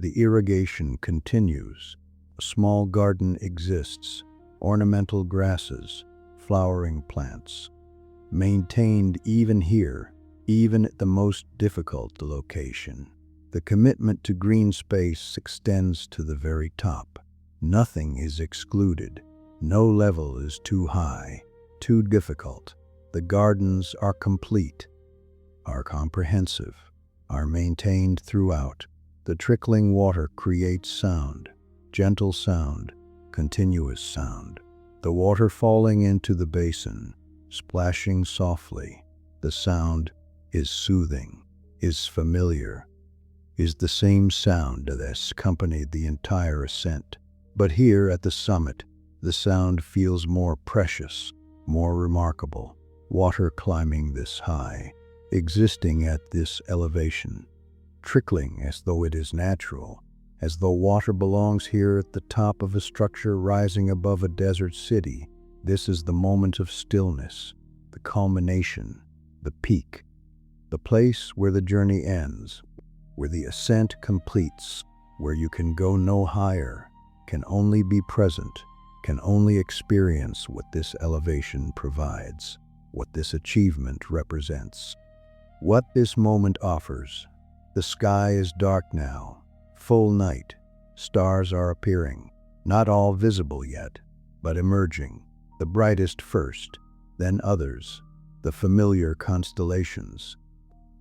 the irrigation continues. A small garden exists, ornamental grasses, flowering plants. Maintained even here, even at the most difficult location. The commitment to green space extends to the very top. Nothing is excluded. No level is too high, too difficult. The gardens are complete, are comprehensive, are maintained throughout. The trickling water creates sound, gentle sound, continuous sound. The water falling into the basin, splashing softly. The sound is soothing, is familiar, is the same sound that accompanied the entire ascent. But here at the summit, the sound feels more precious, more remarkable. Water climbing this high, existing at this elevation, trickling as though it is natural, as though water belongs here at the top of a structure rising above a desert city. This is the moment of stillness, the culmination, the peak, the place where the journey ends, where the ascent completes, where you can go no higher, can only be present, can only experience what this elevation provides, what this achievement represents, what this moment offers. The sky is dark now, full night. Stars are appearing, not all visible yet, but emerging, the brightest first, then others, the familiar constellations,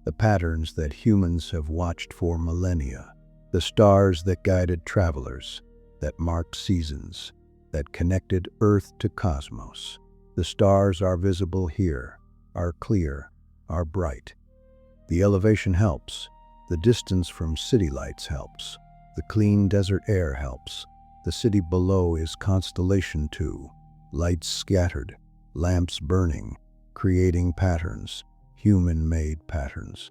the patterns that humans have watched for millennia, the stars that guided travelers, that marked seasons, that connected Earth to cosmos. The stars are visible here, are clear, are bright. The elevation helps. The distance from city lights helps. The clean desert air helps. The city below is constellation too. Lights scattered, lamps burning, creating patterns, human-made patterns.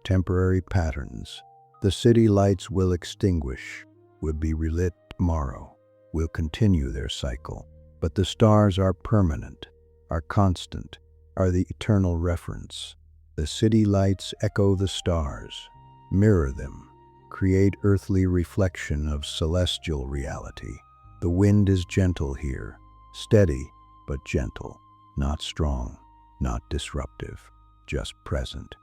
Temporary patterns. The city lights will extinguish, will be relit tomorrow, will continue their cycle. But the stars are permanent, are constant, are the eternal reference. The city lights echo the stars, mirror them, create earthly reflection of celestial reality. The wind is gentle here, steady but gentle, not strong, not disruptive, just present.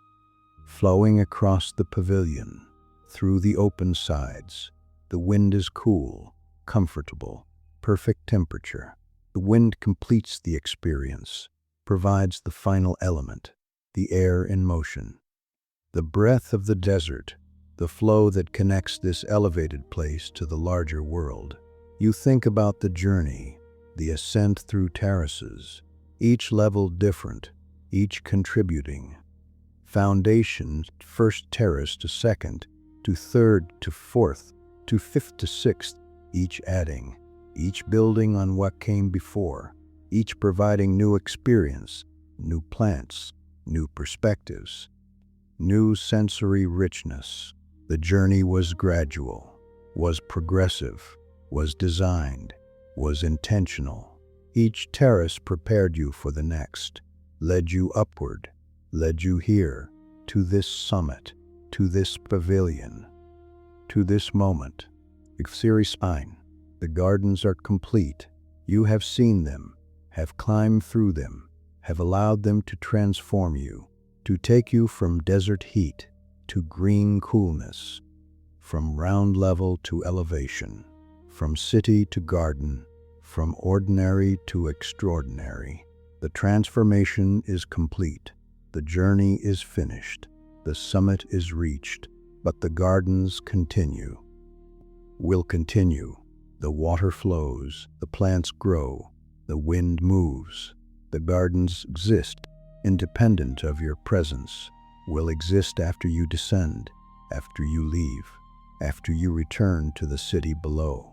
Flowing across the pavilion, through the open sides, the wind is cool, comfortable, perfect temperature. The wind completes the experience, provides the final element, the air in motion. The breath of the desert, the flow that connects this elevated place to the larger world. You think about the journey, the ascent through terraces, each level different, each contributing. Foundation, first terrace to second, to third to fourth, to fifth to sixth, each adding, each building on what came before, each providing new experience, new plants, new perspectives, new sensory richness. The journey was gradual, was progressive, was designed, was intentional. Each terrace prepared you for the next, led you upward, led you here, to this summit, to this pavilion, to this moment. Series 9. The gardens are complete. You have seen them, have climbed through them, have allowed them to transform you, to take you from desert heat to green coolness, from round level to elevation, from city to garden, from ordinary to extraordinary. The transformation is complete. The journey is finished. The summit is reached, but the gardens continue. Will continue. The water flows, the plants grow, the wind moves. The gardens exist, independent of your presence, will exist after you descend, after you leave, after you return to the city below.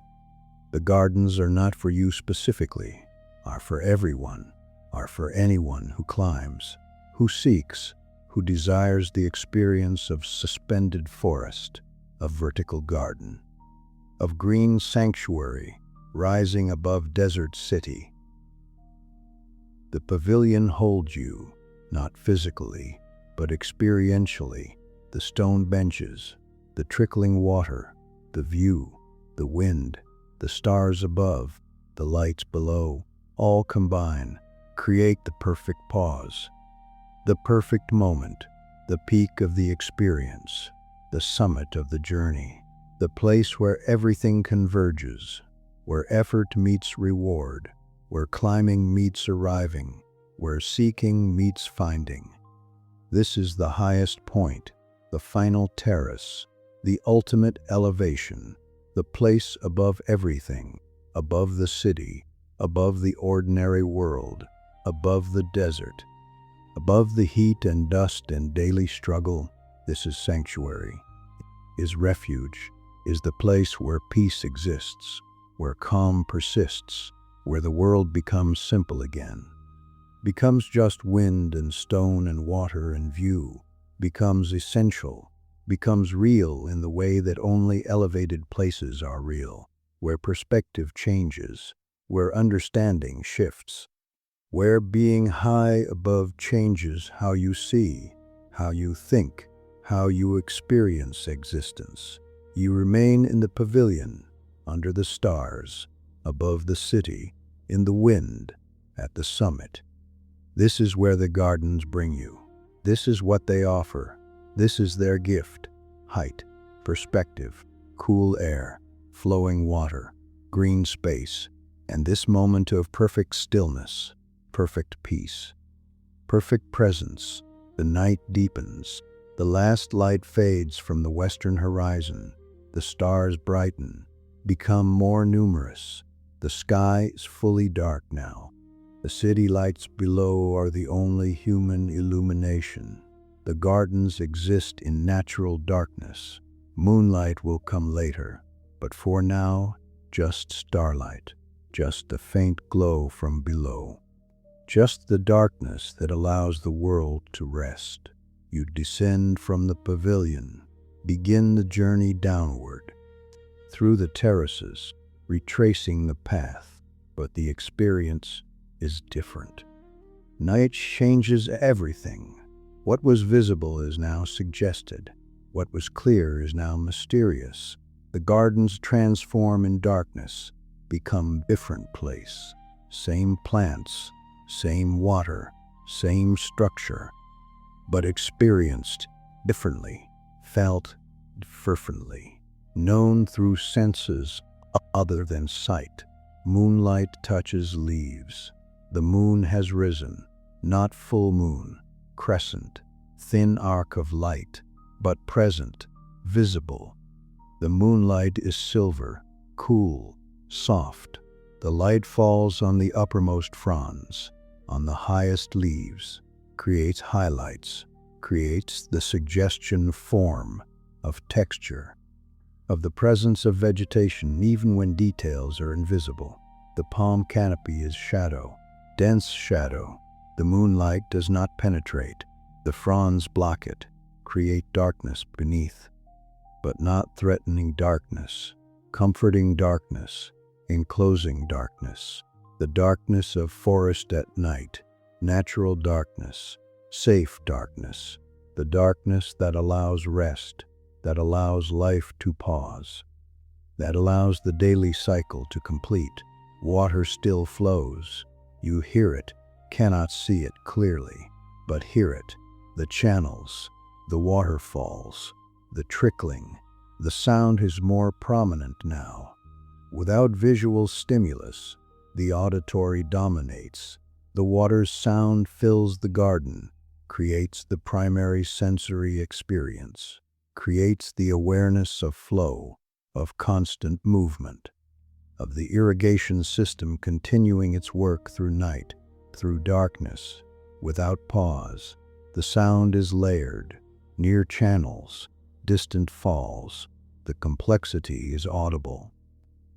The gardens are not for you specifically, are for everyone, are for anyone who climbs, who seeks, who desires the experience of suspended forest, of vertical garden, of green sanctuary rising above desert city. The pavilion holds you, not physically, but experientially. The stone benches, the trickling water, the view, the wind, the stars above, the lights below, all combine, create the perfect pause, the perfect moment, the peak of the experience, the summit of the journey, the place where everything converges, where effort meets reward, where climbing meets arriving, where seeking meets finding. This is the highest point, the final terrace, the ultimate elevation, the place above everything, above the city, above the ordinary world, above the desert, above the heat and dust and daily struggle. This is sanctuary, is refuge, is the place where peace exists, where calm persists, where the world becomes simple again, becomes just wind and stone and water and view, becomes essential, becomes real in the way that only elevated places are real, where perspective changes, where understanding shifts, where being high above changes how you see, how you think, how you experience existence. You remain in the pavilion, under the stars, above the city, in the wind, at the summit. This is where the gardens bring you. This is what they offer. This is their gift: height, perspective, cool air, flowing water, green space, and this moment of perfect stillness, perfect peace, perfect presence. The night deepens. The last light fades from the western horizon. The stars brighten, become more numerous. The sky is fully dark now. The city lights below are the only human illumination. The gardens exist in natural darkness. Moonlight will come later, but for now, just starlight, just the faint glow from below. Just the darkness that allows the world to rest. You descend from the pavilion, begin the journey downward, through the terraces, retracing the path, but the experience is different. Night changes everything. What was visible is now suggested. What was clear is now mysterious. The gardens transform in darkness, become different place. Same plants, same water, same structure, but experienced differently, felt differently, known through senses other than sight. Moonlight touches leaves. The moon has risen, not full moon, crescent, thin arc of light, but present, visible. The moonlight is silver, cool, soft. The light falls on the uppermost fronds, on the highest leaves, creates highlights, creates the suggestion form of texture, of the presence of vegetation even when details are invisible. The palm canopy is shadow, dense shadow. The moonlight does not penetrate. The fronds block it, create darkness beneath, but not threatening darkness, comforting darkness, enclosing darkness. The darkness of forest at night, natural darkness, safe darkness, the darkness that allows rest, that allows life to pause, that allows the daily cycle to complete. Water still flows. You hear it, cannot see it clearly, but hear it. The channels, the waterfalls, the trickling. The sound is more prominent now. Without visual stimulus, the auditory dominates. The water's sound fills the garden, creates the primary sensory experience, creates the awareness of flow, of constant movement, of the irrigation system continuing its work through night, through darkness, without pause. The sound is layered, near channels, distant falls. The complexity is audible.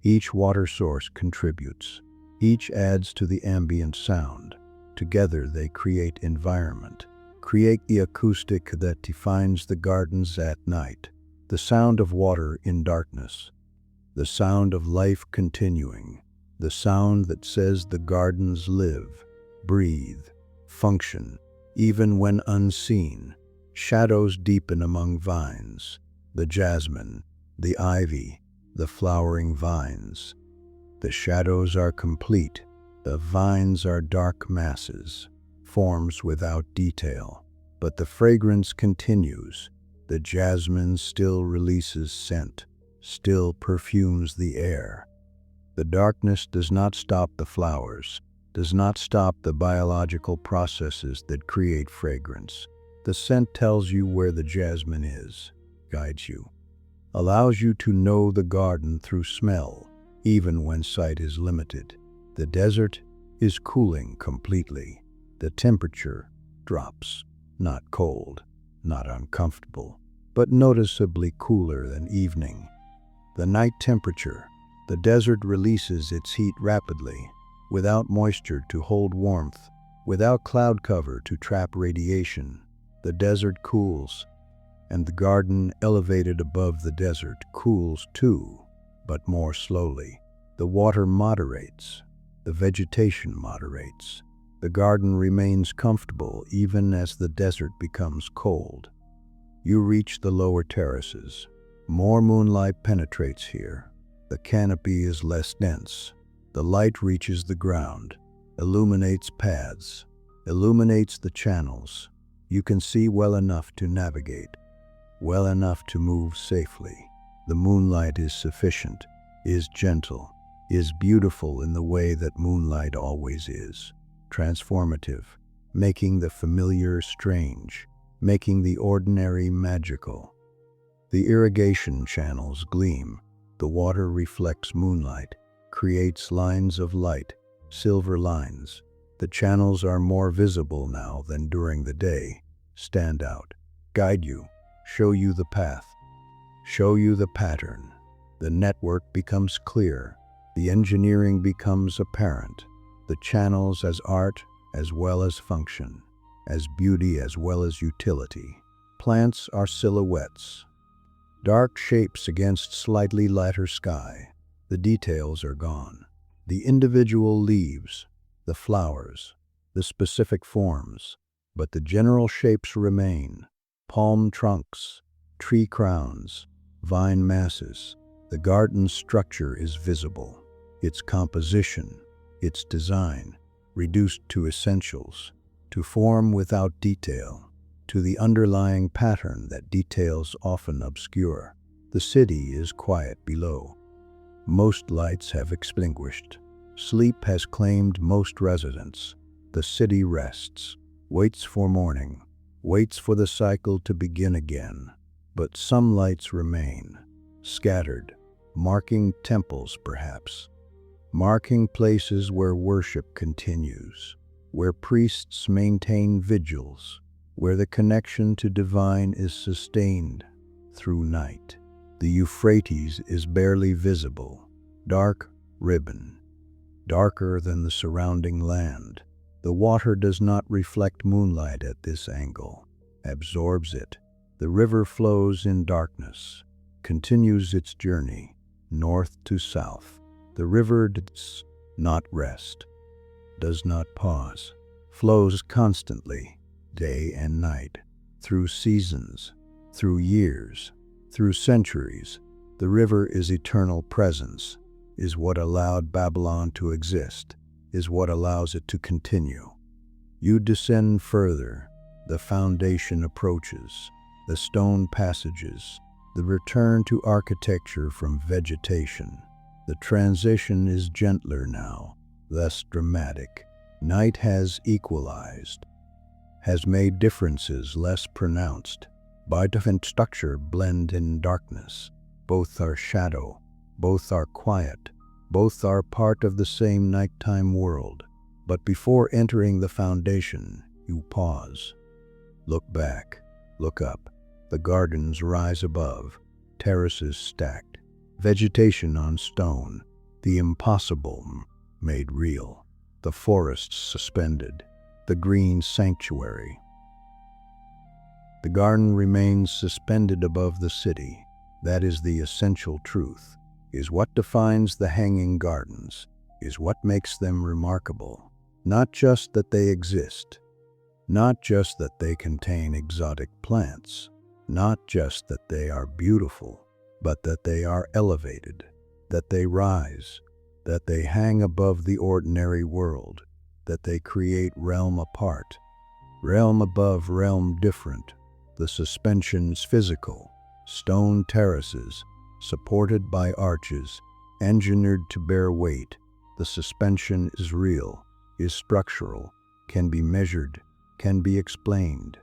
Each water source contributes. Each adds to the ambient sound. Together they create environment, create the acoustic that defines the gardens at night, the sound of water in darkness, the sound of life continuing, the sound that says the gardens live, breathe, function, even when unseen. Shadows deepen among vines, the jasmine, the ivy, the flowering vines. The shadows are complete. The vines are dark masses, forms without detail. But the fragrance continues. The jasmine still releases scent, still perfumes the air. The darkness does not stop the flowers, does not stop the biological processes that create fragrance. The scent tells you where the jasmine is, guides you, allows you to know the garden through smell, even when sight is limited. The desert is cooling completely. The temperature drops, not cold, not uncomfortable, but noticeably cooler than evening. The night temperature, the desert releases its heat rapidly, without moisture to hold warmth, without cloud cover to trap radiation. The desert cools, and the garden elevated above the desert cools too, but more slowly. The water moderates, the vegetation moderates. The garden remains comfortable even as the desert becomes cold. You reach the lower terraces. More moonlight penetrates here. The canopy is less dense. The light reaches the ground, illuminates paths, illuminates the channels. You can see well enough to navigate, well enough to move safely. The moonlight is sufficient, is gentle, is beautiful in the way that moonlight always is, transformative, making the familiar strange, making the ordinary magical. The irrigation channels gleam, the water reflects moonlight, creates lines of light, silver lines. The channels are more visible now than during the day, stand out, guide you, show you the path, show you the pattern. The network becomes clear, the engineering becomes apparent, the channels as art as well as function, as beauty as well as utility. Plants are silhouettes, dark shapes against slightly lighter sky. The details are gone. The individual leaves, the flowers, the specific forms, but the general shapes remain. Palm trunks, tree crowns, vine masses. The garden's structure is visible. Its composition, its design, reduced to essentials, to form without detail, to the underlying pattern that details often obscure. The city is quiet below. Most lights have extinguished. Sleep has claimed most residents. The city rests, waits for morning, waits for the cycle to begin again. But some lights remain, scattered, marking temples perhaps, marking places where worship continues, where priests maintain vigils, where the connection to divine is sustained through night. The Euphrates is barely visible, dark ribbon, darker than the surrounding land. The water does not reflect moonlight at this angle, absorbs it. The river flows in darkness, continues its journey, north to south. The river does not rest, does not pause, flows constantly, day and night, through seasons, through years, through centuries. The river is eternal presence, is what allowed Babylon to exist, is what allows it to continue. You descend further, the foundation approaches, the stone passages, the return to architecture from vegetation. The transition is gentler now, less dramatic. Night has equalized, has made differences less pronounced. By different structure blend in darkness. Both are shadow, both are quiet, both are part of the same nighttime world. But before entering the foundation, you pause. Look back, look up. The gardens rise above, terraces stacked, vegetation on stone, the impossible made real, the forests suspended, the green sanctuary. The garden remains suspended above the city. That is the essential truth, is what defines the hanging gardens, is what makes them remarkable. Not just that they exist, not just that they contain exotic plants, not just that they are beautiful, but that they are elevated, that they rise, that they hang above the ordinary world, that they create realm apart, realm above realm different. The suspension's physical, stone terraces, supported by arches, engineered to bear weight. The suspension is real, is structural, can be measured, can be explained.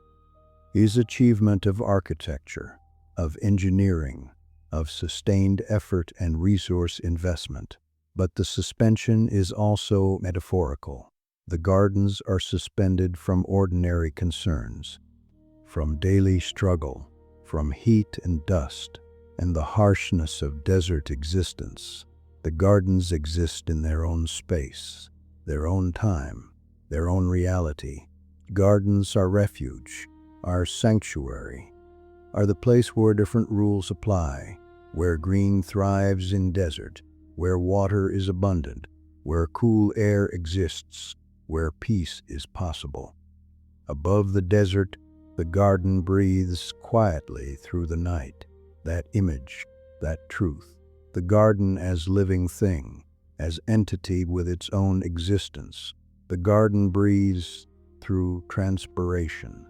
Is achievement of architecture, of engineering, of sustained effort and resource investment. But the suspension is also metaphorical. The gardens are suspended from ordinary concerns, from daily struggle, from heat and dust, and the harshness of desert existence. The gardens exist in their own space, their own time, their own reality. Gardens are refuge, are sanctuary. are the place where different rules apply, where green thrives in desert, where water is abundant, where cool air exists, where peace is possible. Above the desert, the garden breathes quietly through the night. That image, that truth, the garden as living thing, as entity with its own existence. The garden breathes through transpiration,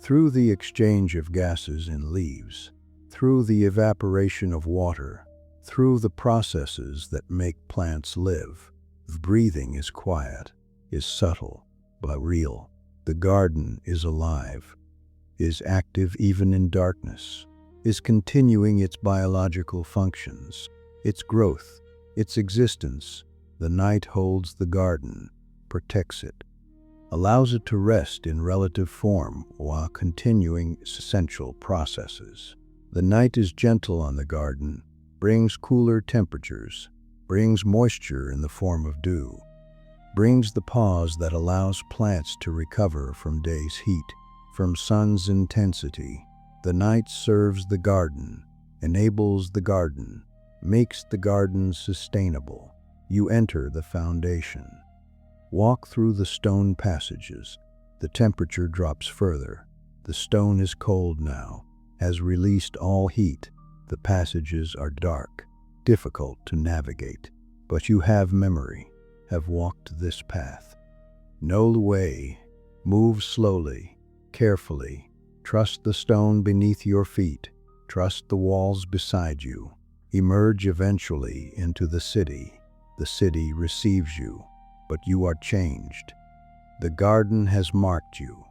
through the exchange of gases in leaves, through the evaporation of water, through the processes that make plants live. Breathing is quiet, is subtle, but real. The garden is alive, is active even in darkness, is continuing its biological functions, its growth, its existence. The night holds the garden, protects it, allows it to rest in relative form while continuing essential processes. The night is gentle on the garden, brings cooler temperatures, brings moisture in the form of dew, brings the pause that allows plants to recover from day's heat, from sun's intensity. The night serves the garden, enables the garden, makes the garden sustainable. You enter the foundation. Walk through the stone passages. The temperature drops further. The stone is cold now, has released all heat. The passages are dark, difficult to navigate, but you have memory, have walked this path. Know the way, move slowly, carefully. Trust the stone beneath your feet, trust the walls beside you. Emerge eventually into the city. The city receives you, but you are changed. The garden has marked you,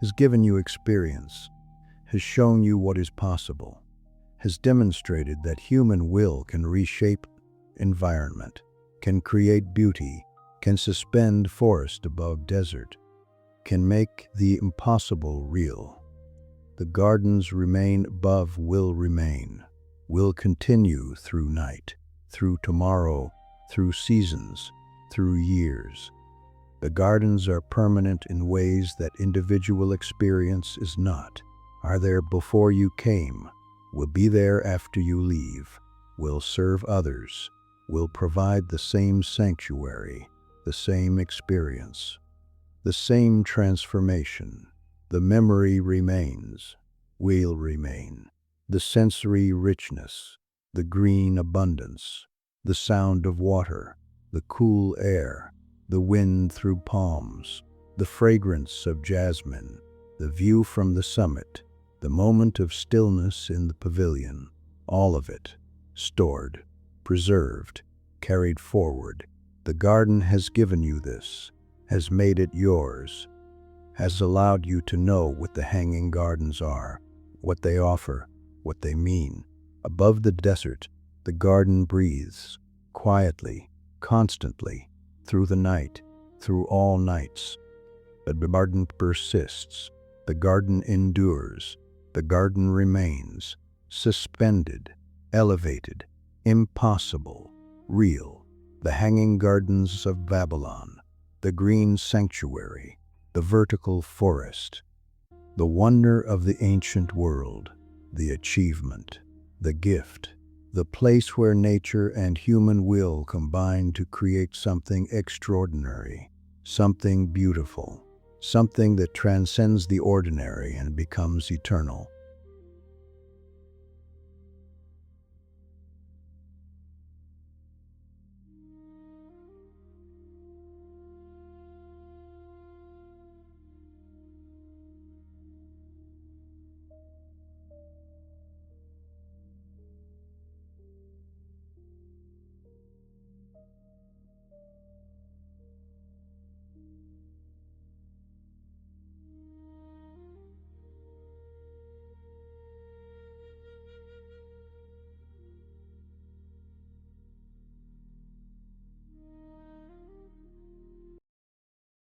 has given you experience, has shown you what is possible, has demonstrated that human will can reshape environment, can create beauty, can suspend forest above desert, can make the impossible real. The gardens remain above will remain, will continue through night, through tomorrow, through seasons, through years. The gardens are permanent in ways that individual experience is not. Are there before you came, will be there after you leave, will serve others, will provide the same sanctuary, the same experience, the same transformation. The memory remains, will remain. The sensory richness, the green abundance, the sound of water, the cool air, the wind through palms, the fragrance of jasmine, the view from the summit, the moment of stillness in the pavilion, all of it, stored, preserved, carried forward. The garden has given you this, has made it yours, has allowed you to know what the hanging gardens are, what they offer, what they mean. Above the desert, the garden breathes, quietly, constantly, through the night, through all nights. The garden persists, the garden endures, the garden remains, suspended, elevated, impossible, real. The hanging gardens of Babylon, the green sanctuary, the vertical forest, the wonder of the ancient world, the achievement, the gift, the place where nature and human will combine to create something extraordinary, something beautiful, something that transcends the ordinary and becomes eternal.